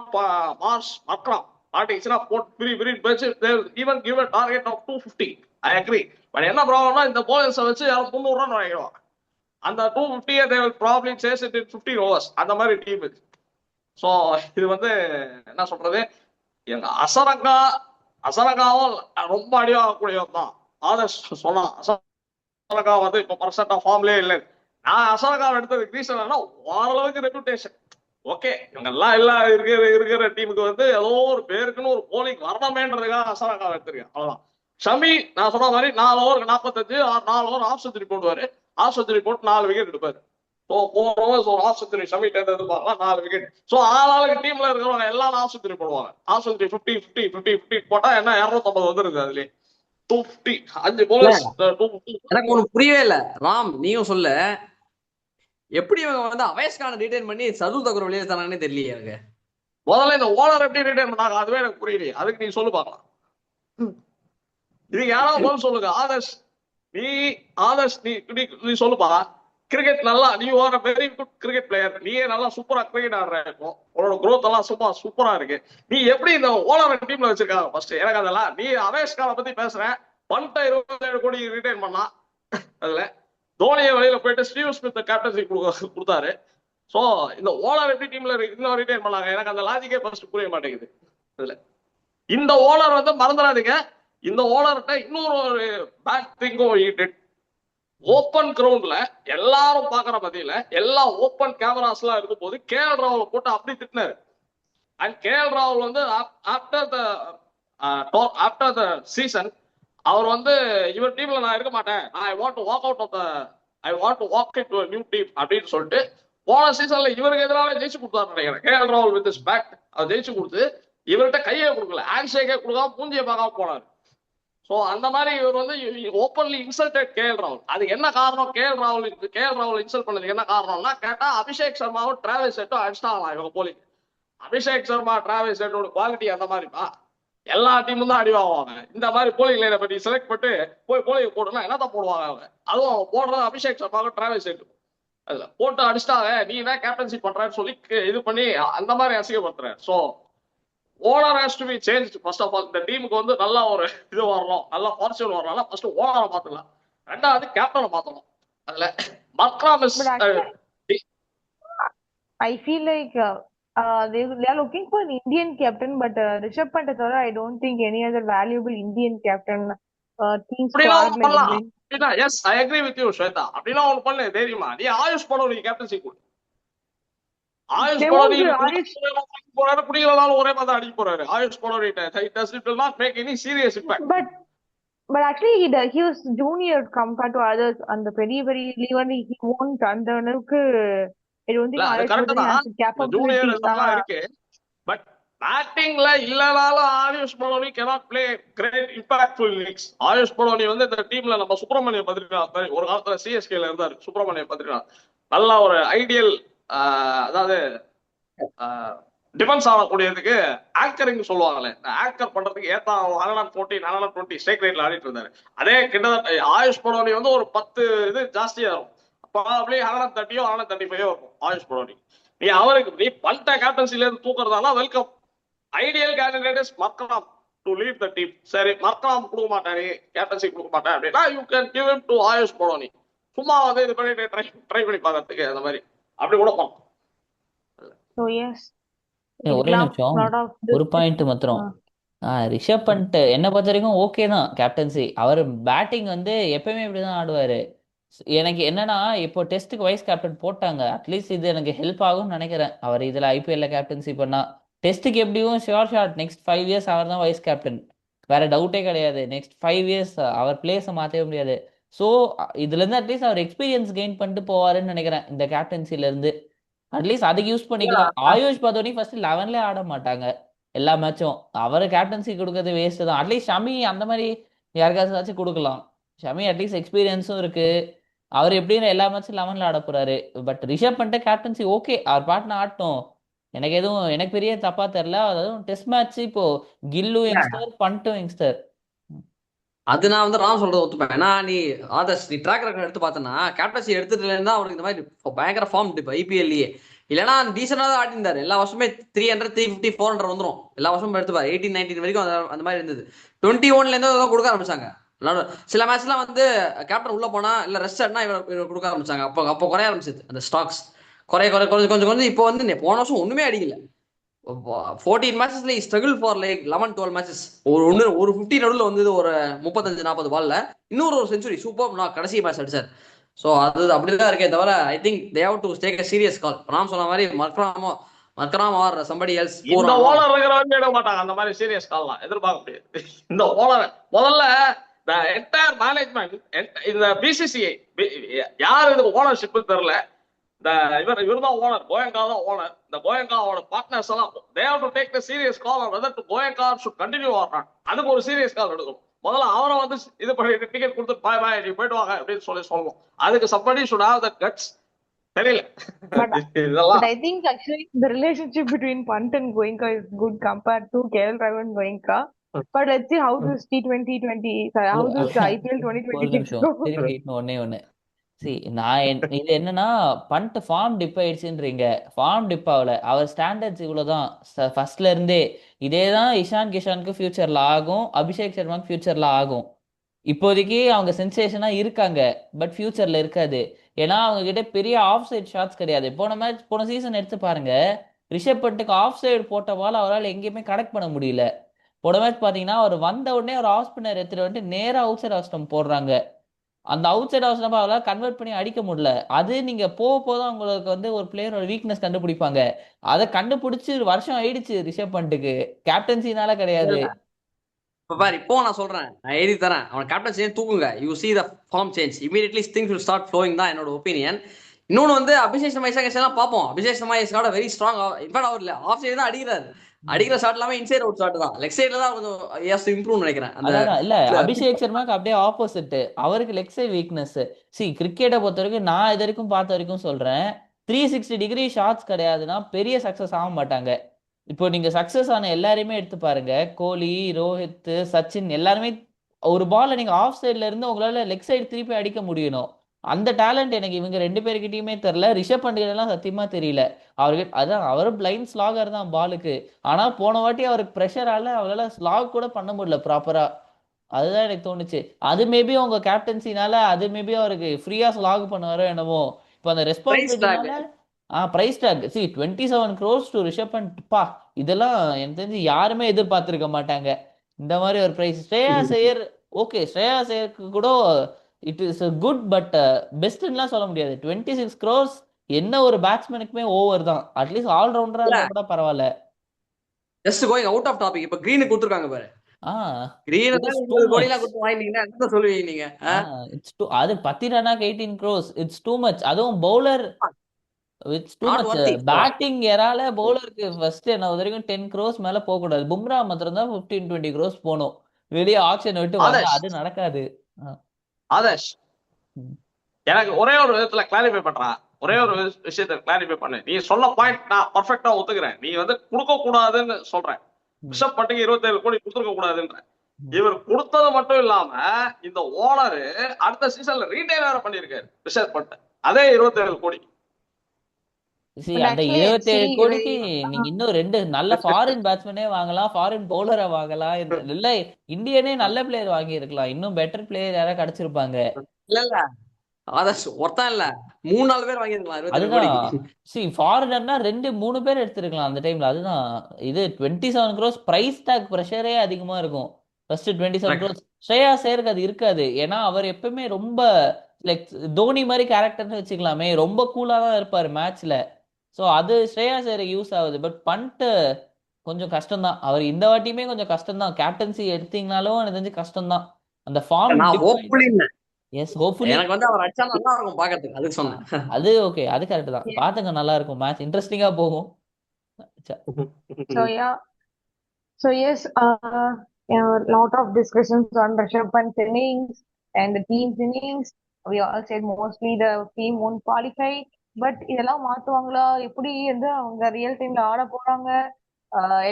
Marsh Markram மாட்டிச்சுன்னா போட்டு பிரி வச்சு even give a target of 250. I agree. But என்ன ப்ராப்ளம்னா இந்த போலர்ஸை வச்சு யாரும் 300 ரன் வாங்கிடுவாங்க. அந்த 250 they will probably chase it in 15 overs. அந்த மாதிரி டீம் இது. ஸோ இது வந்து என்ன சொல்றது, எங்க அசரங்காவும் ரொம்ப அடிவாகக்கூடியவன் தான். ஆதர்ஷ் சொன்னான் அசரங்கா வந்து இப்போ பர்சன்டா ஃபார்ம்லேயே இல்லை. நான் அசரங்காவை எடுத்ததுக்கு ரீசன் என்ன, ஓரளவுக்கு ரெப்யூட்டேஷன். ஓகே இவங்க எல்லாம் இல்ல இருக்கிற டீமுக்கு வந்து ஏதோ ஒரு பேருக்குன்னு ஒரு போலிங் வரணுமேன்றதுக்காக அசரங்காவை எடுத்திருக்கேன், அவ்வளவுதான். ஷமி நான் சொன்ன மாதிரி 4 ஓவருக்கு 45, 4 ஓவர் ஆஃப் செஞ்சுரி போடுவாரு. ஆஃப் செஞ்சுரி போட்டு 4 விக்கெட் எடுப்பாரு. ஸோ 4 ஓவர்ஸ் ஒரு ஆஃப் செஞ்சுரி ஷமி எதிர்பார்க்கலாம், 4 விக்கெட். ஸோ ஆளாளுக்கு டீம்ல இருக்கிறவங்க எல்லாம் ஆஃப் செஞ்சுரி போடுவாங்க. ஆஃப் செஞ்சுரி 50 போட்டா என்ன 250 வந்துருது. அதுலயே 250 5 போலர்ஸ் 250. எனக்கு ஒண்ணு புரியவே இல்ல ராம், நீயும் சொல்ல எப்படி இவங்க வந்து அவேஷ்கான ரிட்டைன் பண்ணி சதுல் தகுர வெளியே தராங்கன்னே தெரியலையே எனக்கு. முதல்ல இந்த ஓனர் எப்படி ரிட்டைன் பண்ணாங்க அதுவே எனக்கு புரியலையே. அதுக்கு நீ சொல்லு பார்க்கலாம். இதுக்கு யாராவது பதில் சொல்லுங்க. ஆதர்ஷ் நீ சொல்லுப்பா. கிரிக்கெட் நல்லா, நீ ஒரு வெரி குட் கிரிக்கெட் பிளேயர், நீயே நல்லா சூப்பரா கிரிக்கெட் ஆடுற, இருக்கும் உன்னோட குரோத் எல்லாம் சூப்பரா இருக்கு. நீ எப்படி இந்த ஓனர் டீம்ல வச்சிருக்காங்க ஃபர்ஸ்ட் எனக்கு அதெல்லாம். நீ அவேஷ்கான பத்தி பேசுற, பண்ட 27 கோடி ரிட்டைன் பண்ணா. அதுல தோனியை வெளியில போயிட்டு ஸ்டீவ் ஸ்மித் கேப்டன்சி கொடுத்தாரு. சோ இந்த ஓனர் எப்படி டீம்ல இன்னும் ரிட்டைன் பண்ணாங்க, எனக்கு அந்த லாஜிக்கே ஃபர்ஸ்ட் புரிய மாட்டேங்குது. இதுல இந்த ஓனர் வந்து மறந்துடாதீங்க, இந்த ஓனர்கிட்ட இன்னொரு ஒரு பேட் திங்கும். ஓப்பன் கிரவுண்ட்ல எல்லாரும் பாக்குற மத்தியில எல்லா ஓப்பன் கேமராஸ் எல்லாம் இருக்கும் போது கேஎல் ராகுல போட்டு அப்படி திட்டினாரு. அண்ட் கேஎல் ராகுல் வந்து ஆஃப்டர் த சீசன் அவர் வந்து இவர் டீம்ல நான் இருக்க மாட்டேன், I want to walk into a new team அப்படின்னு சொல்லிட்டு போன சீசன்ல இவருக்கு எதிராக ஜெயிச்சு கொடுத்தாரு நினைக்கிறேன். கேஎல் ராகுல் வித் இஸ் பேட் அவர் ஜெயிச்சு கொடுத்து இவர்கிட்ட கையை கொடுக்கல, ஹேண்ட் ஷேக்கே கொடுக்காம பூஞ்சியை பார்க்காம போனாரு. சோ அந்த மாதிரி இவர் வந்து ஓப்பன்லி இன்சல்டட் கேஎல் ராகுல். அதுக்கு என்ன காரணம், கேஎல் ராகுல் இன்சல்ட் பண்ணதுக்கு என்ன காரணம்னா கேட்டா அபிஷேக் சர்மாவும் டிராவல் செட்டும் அடிச்சிட்டாங்களா இவங்க போலிங். அபிஷேக் சர்மா டிராவல் செட்டோட குவாலிட்டி அந்த மாதிரிப்பா, எல்லா டீமும் தான் அடிவாங்க. இந்த மாதிரி போலிங் லைனை பற்றி செலக்ட் பண்ணிட்டு போய் போலிங் போடணும் என்னதான் போடுவாங்க அவங்க. அதுவும் அவங்க போடுறது அபிஷேக் சர்மாவும் டிராவல் செட்டும் அதுல போட்டு அடிச்சிட்டாங்க. நீ தான் கேப்டன்சி பண்றன்னு சொல்லி இது பண்ணி அந்த மாதிரி அசிங்கப்படுத்துற. So owner has to be change. First of all இந்த டீமுக்கு வந்து நல்ல ஒரு இது வரணும், நல்ல ஃபார்ச்சூன் வரணும். ஃபர்ஸ்ட் ஓனரை மாத்தலாம், ரெண்டாவது கேப்டனை மாத்தணும். அதுல மர்க்ராம் is I feel like they are looking for an Indian captain, but Rishabh Pant, I don't think any other valuable Indian captain team squad like England. Yes I agree with you Swetha. அப்படின்னா ஒன்று பண்ணு தைரியமா, நீ ஆயுஷ் படம் captaincy கொடு. ஆயுஷ் படம் குடிக்கிறதாலும் ஒரே மாதிரி அடிக்க போறாரு. ஆயுஷ் படம் make any serious impact. But actually he was junior compared to others and the very even he won't அந்த அளவுக்கு I don't think Ayush has the capability இருக்கு. பட் பேட்டிங்ல இல்லனாலும் AYUSH Paolini cannot play great impactful innings. AYUSH Paolini வந்து இந்த டீம்ல நம்ம சுப்பிரமணிய பத்ரிநாத் ஒரு காலத்துல சிஎஸ்கேல இருந்தாரு. சுப்பிரமணிய பத்ரிநாத் நல்ல ஒரு ஐடியல், அதாவது டிஃபென்ஸ் ஆகக்கூடியதுக்கு ஆங்கரிங் சொல்லுவாங்களே, ஆங்கர் பண்றதுக்கு ஏத்தா 140 ஸ்ட்ரைக் ரேட்ல ஆடிட்டு இருந்தாரு. அதே கிட்டத்தட்ட ஆயுஷ் பலோனி வந்து ஒரு 10 இது ஜாஸ்தியா இருக்கும். ப்ராபபிலி 130 135 இருக்கும் ஆயுஷ் பலோனி. நீ அவருக்கு நீ பல்ட கேப்டன்சில இருந்து தூக்குறதால welcome. Ideal candidate is Markram to lead the team. சரி மர்க்ராம் கொடுக்க மாட்டாரு, கேப்டன்சி கொடுக்க மாட்டேன் அப்படின்னா you can give him to Ayush Badoni. சும்மா வந்து இது பண்ணிட்டு ட்ரை பண்ணி பார்க்கறதுக்கு அந்த மாதிரி அப்படி கூட பண்ணலாம். So yes, ஒரே நிமிஷம், ஒரு பாயிண்ட் மாத்திரம். ரிஷப் பண்ட் என்ன பொறுத்த வரைக்கும் ஓகே தான் கேப்டன்சி. அவர் பேட்டிங் வந்து எப்பயுமே இப்படிதான் ஆடுவாரு. எனக்கு என்னன்னா இப்போ டெஸ்ட்டுக்கு வைஸ் கேப்டன் போட்டாங்க, அட்லீஸ்ட் இது எனக்கு ஹெல்ப் ஆகும்னு நினைக்கிறேன். அவர் இதுல ஐபிஎல்ல கேப்டன்சி பண்ணா டெஸ்ட்டுக்கு எப்படியும் ஷார்ட் நெக்ஸ்ட் 5 years அவர் தான் வைஸ் கேப்டன், வேற டவுட்டே கிடையாது. நெக்ஸ்ட் 5 years அவர் பிளேஸை மாற்றவே முடியாது. ஸோ இதுல இருந்து அட்லீஸ்ட் அவர் எக்ஸ்பீரியன்ஸ் கெயின் பண்ணிட்டு போவாருன்னு நினைக்கிறேன் இந்த கேப்டன்சில இருந்து. அட்லீஸ்ட் அதுக்கு யூஸ் பண்ணிக்கலாம். ஆயுஷ் பதோனி ஃபர்ஸ்ட் 11ல ஆட மாட்டாங்க எல்லா மேட்சும், அவர் கேப்டன்சி கொடுக்கறது வேஸ்ட் தான். அட்லீஸ்ட் ஷமி அந்த மாதிரி யாருக்காச்சும் கொடுக்கலாம். ஷமி அட்லீஸ்ட் எக்ஸ்பீரியன்ஸும் இருக்கு, அவர் எப்படின்னு எல்லா மேட்சும் 11ல ஆட போறாரு. பட் ரிஷப் பண்ணிட்டு கேப்டன்சி ஓகே, அவர் பாட்டுன்னு ஆட்டும். எனக்கு பெரிய தப்பா தெரியல. அதாவது டெஸ்ட் மேட்ச் இப்போ கில்லு யங்ஸ்டர் பண்ட்டும் யங்ஸ்டர், அது நான் வந்து ராம் சொல்றது ஒத்துப்பேன். ஏன்னா நீ ஆதர்ஷ் நீ ட்ராக் ரெக்கார்ட் எடுத்து பார்த்தனா கேப்டன்சி எடுத்துட்டு இருந்தா அவருக்கு இந்த மாதிரி பயங்கர ஃபார்ம் டிப் ஐபிஎல்லையே. இல்லைன்னா டீசெண்டாக தான் ஆடிருந்தாரு எல்லா வருஷமே. 300 350 400 வந்துடும் எல்லா வருஷமும் எடுத்துப்பாரு. 18 19 வரைக்கும் அந்த மாதிரி இருந்தது. 21லேருந்து கொடுக்க ஆரம்பிச்சாங்க. சில மேட்ச்லாம் வந்து கேப்டன் உள்ள போனா இல்ல ரெஸ்ட் ஆடினா இவர் கொடுக்க ஆரம்பிச்சாங்க. அப்போ குறைய ஆரம்பிச்சது அந்த ஸ்டாக்ஸ். கொஞ்சம் கொஞ்சம் இப்போ வந்து போன வருஷம் ஒண்ணுமே அடிக்கல. 14 மேட்சஸ்ல ஸ்ட்ரகிள் ஃபார் லைக் 11-12 மேட்சஸ். ஒரு 50 நடுவில் வந்து ஒரு 35-40 பால்ல இன்னொரு செஞ்சுரி சூப்பர் நான் கடைசி மேட்ச் அடிச்சார். ஸோ அது அப்படிதான் இருக்கே தவிர I think they have to take a serious call. நான் சொன்ன மாதிரி மர்க்ராம் ஆர் சம்படி எல்ஸ் இந்த ஓனர் இருக்கிறவங்க எடுக்க மாட்டாங்க அந்த மாதிரி சீரியஸ் கால்லாம் எதிர்பார்க்க முடியாது. இந்த ஓனர் முதல்ல இந்த என்டையர் மேனேஜ்மெண்ட் இந்த பிசிசிஐ யார் இதுக்கு ஓனர்ஷிப் தெரியல. இந்த இவர் தான் ஓனர், கோயங்கா தான் ஓனர். இந்த கோயங்காவோட பார்ட்னர்ஸ் எல்லாம் they have to take the serious call on whether to Goenka should continue or not. அதுக்கு ஒரு சீரியஸ் கால் எடுக்கணும். முதல்ல அவரை வந்து இது பண்ணிட்டு டிக்கெட் கொடுத்து பாய் பாய் நீ போயிட்டு வாங்க அப்படின்னு சொல்லணும். அதுக்கு somebody should have the guts. தெரியல இதெல்லாம். But I think actually the relationship between Pant and Goenka is good compared to KL Rahul and Goenka. But let's see how this T20 how this IPL ஒரு 2026 நிமிஷம் திரும்பி ஒன்னே இது என்னன்னா Pant form dip ஆயிடுச்சுன்றீங்க. Form dip ஆகல, அவர் standards இவ்வளவுதான் ஃபர்ஸ்ட்ல இருந்தே. இதேதான் இஷான் கிஷானுக்கு ஃபியூச்சர்ல ஆகும், அபிஷேக் சர்மாக்கு ஃபியூச்சர்ல ஆகும். இப்போதைக்கு அவங்க சென்சேஷனா இருக்காங்க, பட் ஃபியூச்சர்ல இருக்காது. ஏன்னா அவங்க கிட்ட பெரிய ஆஃப் சைட் ஷாட்ஸ் கிடையாது. போன சீசன் எடுத்து பாருங்க, ரிஷப் பண்ட்டுக்கு ஆஃப் சைடு போட்ட பால் அவரால் எங்கேயுமே கனெக்ட் பண்ண முடியல. போன மேட்ச் பாத்தீங்கன்னா அவர் வந்த உடனே ஒரு ஆஃப் ஸ்பின்னர் எடுத்துட்டு வந்துட்டு நேரா அவுட் சைட் ஆஃப் ஸ்டம்ப் போடுறாங்க. அந்த அவுட் சைட் ஆஃப் ஸ்டம்ப் அவரால் கன்வெர்ட் பண்ணி அடிக்க முடியல. அது நீங்க போதான் உங்களுக்கு வந்து ஒரு பிளேயரோட வீக்னஸ் கண்டுபிடிப்பாங்க. அதை கண்டுபிடிச்சு வருஷம் ஆயிடுச்சு ரிஷப் பண்ட்டுக்கு, கேப்டன்சினால கிடையாது. இப்ப பாரு, இப்போ நான் சொல்றேன், நான் எழுதி தரேன், அவன் கேப்டன் சேஞ்ச் தூக்குங்க, you see the form change immediately, things will start flowing தான் என்னோட ஒப்பீனியன். இன்னொன்னு வந்து அபிஷேக் சர்மா பார்ப்போம். Abhishek Sharma is not a very strong, in fact அவர் ஆஃப் சைடு தான் அடிக்கிறாரு. அடிக்கிற ஷாட் எல்லாமே இன்சைட் அவுட் ஷாட் தான். லெக் சைடுல தான் கொஞ்சம் ஹஸ் இம்ப்ரூவ் நினைக்கிறேன். அதான் இல்ல, அபிஷேக் சர்மாக்கு அப்படியே ஆப்போசிட், அவருக்கு லெக் சைடு வீக்னஸ். சி கிரிக்கெட்டை பொறுத்த வரைக்கும் நான் இது வரைக்கும் பார்த்த வரைக்கும் சொல்றேன், 360 டிகிரி ஷாட்ஸ் கிடையாதுன்னா பெரிய சக்சஸ் ஆக மாட்டாங்க. இப்போ நீங்க சக்சஸ் ஆன எல்லாரையுமே எடுத்து பாருங்க, கோலி, ரோஹித், சச்சின் எல்லாருமே ஒரு பால்ல நீங்க ஆஃப் சைட்ல இருந்து உங்களால லெக் சைடு திருப்பி அடிக்க முடியணும். அந்த டேலண்ட் எனக்கு இவங்க 2 பேருக்கிட்டயுமே தெரியல. ரிஷப் பண்ட் எல்லாம் சத்தியமா தெரியல. அவருக்கு அதான் அவரும் பிளைண்ட் ஸ்லாகர் தான் பாலுக்கு. ஆனா போன வாட்டி அவருக்கு ப்ரெஷரால அவரால் ஸ்லாக் கூட பண்ண முடியல ப்ராப்பரா. அதுதான் எனக்கு தோணுச்சு. அது மேபி உங்க கேப்டன்சினால அது மேபி அவருக்கு ஃப்ரீயா ஸ்லாக் பண்ணுவாரோ என்னமோ. இப்போ அந்த ரெஸ்பான்சிபிலிட்டினால price tag 27 crores to Rishabh Pant. பா, இதெல்லாம் எனக்கு தெரிஞ்சு யாருமே எதிர்பார்த்திருக்க மாட்டாங்க இந்த மாதிரி ஒரு பிரைஸ். ஸ்ரேயா ஐயர் ஓகே, ஸ்ரேயா ஐயருக்கு கூட இட் இஸ் குட், பட் பெஸ்ட்லாம் சொல்ல முடியாது. 26 crores என்ன ஒரு பேட்ஸ்மேனுக்குமே ஓவர் தான். அட்லீஸ்ட் ஆல்ரவுண்டரா இருந்தா கூட பரவாயில்ல. Just going out of topic, இப்ப கிரீன் கொடுத்துருக்காங்க பாரு. கிரீன் It is too 20 கோடிலாம் much. கொடுத்து வாங்கினீங்கன்னா என்ன சொல்லுவீங்க நீங்க? அது 10 ரன்னாக்கு 18 crores, இட்ஸ் டூ மச். அதுவும் bowler it's too Not much. worth it. Batting ஏரால பவுலருக்கு ஃபர்ஸ்ட் என்ன வரைக்கும் 10 crores மேல போக கூடாது. பும்ரா மாத்திரம் தான் 15-20 crores போகணும். வெளியே ஆக்ஷன் விட்டு வந்தா ஆதர்ஷ், அது நடக்காது. ஆதர்ஷ் ம். எனக்கு ஒரே ஒரு விதத்துல கிளாரிஃபை பண்றான், ஒரே ஒரு விஷயத்த கிளாரிஃபை பண்ணு. நீ சொல்ல பாயிண்ட் நான் பர்ஃபெக்டா ஒத்துக்கிறேன். நீ வந்து கொடுக்க கூடாதுன்னு சொல்றேன். ரிஷப் பண்ட்டுக்கு 27 கோடி கொடுத்துருக்க கூடாதுன்ற. இவர் கொடுத்தது மட்டும் இல்லாம இந்த ஓனர் அடுத்த சீசன்ல ரீட்டைல் வேற பண்ணிருக்காரு ரிஷப் பண்ட், அதே 27 கோடி. See, அந்த 27 கோடிக்கு நீங்க இன்னும் 2 நல்ல ஃபாரின் பேட்ஸ்மேனே வாங்கலாம், ஃபாரின் பவுலரை வாங்கலாம். இல்ல இந்தியனே நல்ல பிளேயர் வாங்கி இருக்கலாம், இன்னும் பெட்டர் பிளேயர் யாராவது கிடைச்சிருப்பாங்க. இல்ல ஆதர்ஷ் ஒருத்தன் இல்ல 3-4 பேர் வாங்கிருக்கலாம் 27 கோடிக்கு. அதுதான் சி ஃபாரினர்னா 2-3 பேர் எடுத்திருக்கலாம் அந்த டைம்ல. அதுதான் இது 27 crores பிரைஸ் டாக் ப்ரெஷரே அதிகமா இருக்கும். ஃபர்ஸ்ட் 27 crores ஸ்ரேயா ஐயருக்கு அது இருக்காது. ஏன்னா அவர் எப்பவுமே ரொம்ப லைக் தோனி மாதிரி கேரக்டர்னு வச்சுக்கலாமே, ரொம்ப கூலா தான் இருப்பாரு மேட்ச்ல. ஸோ அது ஸ்ரேயா ஐயருக்கு யூஸ் ஆகுது. பட் பண்ட் கொஞ்சம் கஷ்டம் தான். அவர் இந்த வாட்டியுமே கொஞ்சம் கஷ்டம் தான். கேப்டன்சி எடுத்தீங்கனாலும் எனக்கு தெரிஞ்சு கஷ்டம் தான். அந்த ஃபார்ம் நான் ஹோப்ஃபுல்லி எஸ் ஹோப்ஃபுல்லி எனக்கு வந்து அவர் அடிச்சா நல்லா இருக்கும் பாக்கிறதுக்கு, அதுக்கு சொன்னேன். அது ஓகே, அது கரெக்ட் தான். பாத்துங்க, நல்லா இருக்கும் மேட்ச், இன்ட்ரெஸ்டிங்கா போகும். So yes, a lot of discussions on Rishabh Pant's innings and the team's innings. We all said mostly the team won't qualify, but இதெல்லாம் மாத்துவாங்களா, எப்படி வந்து அவங்க ரியல் டைம்ல ஆட போறாங்க,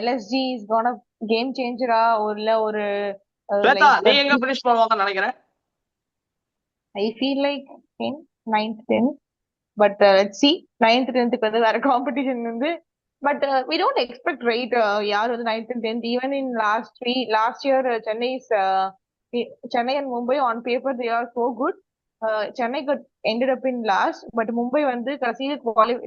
LSG is gonna game changer ஒரு ஸ்வேதா, நீ எங்க ஃபினிஷ் பண்ணுவாங்கன்னு நினைக்கிறேன்? I feel like 10th, 9th, 10th. But let's see 9th 10th வந்து வேற காம்படிஷன் வந்து but we don't expect right யார் வந்து 9th and 10th even in last year Chennai and Mumbai on paper they are so good. Chennai got ended up in last பட் மும்பை வந்து கடைசியில்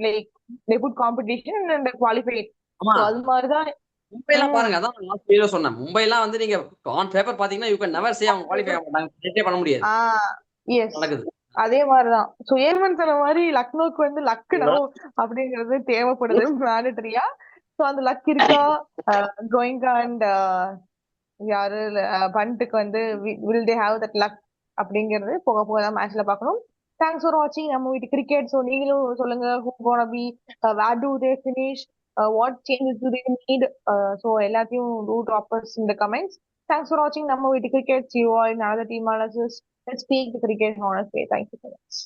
like they put competition and qualified. ஆமா So அது மாதிரிதான் மும்பைலாம் பாருங்க, அதான் லாஸ்ட் வீடியோ சொன்னேன். மும்பைலாம் வந்து நீங்க ஆன் பேப்பர் பாத்தீங்கன்னா யூ கேன் நெவர் சே அவங்க குவாலிஃபை ஆக மாட்டாங்க, predict பண்ண முடியாது. எஸ் நடக்குது. அதே மாதிரிதான். ஸோ ஏமன் சொன்ன மாதிரி லக்னோக்கு வந்து லக்கு அப்படிங்கிறது தேவைப்படுது மேண்டட்டரியா. ஸோ அந்த லக் இருக்கா கோயிங்கா அண்ட் யாரு பண்ட்டுக்கு வந்து will they have that luck அப்படிங்கிறது போக போக தான் மேட்ச்ல பார்க்கணும். தேங்க்ஸ் ஃபார் வாட்சிங் நம்ம வீட்டு கிரிக்கெட். ஸோ நீங்களும் சொல்லுங்க who gonna be where do they finish, what changes do they need. So எல்லாத்தையும் do drop us in the comments. Thanks for watching நம்ம வீட்டு cricket. See you all in another team analysis. Let's speak the cricket honest way. Thank you so much.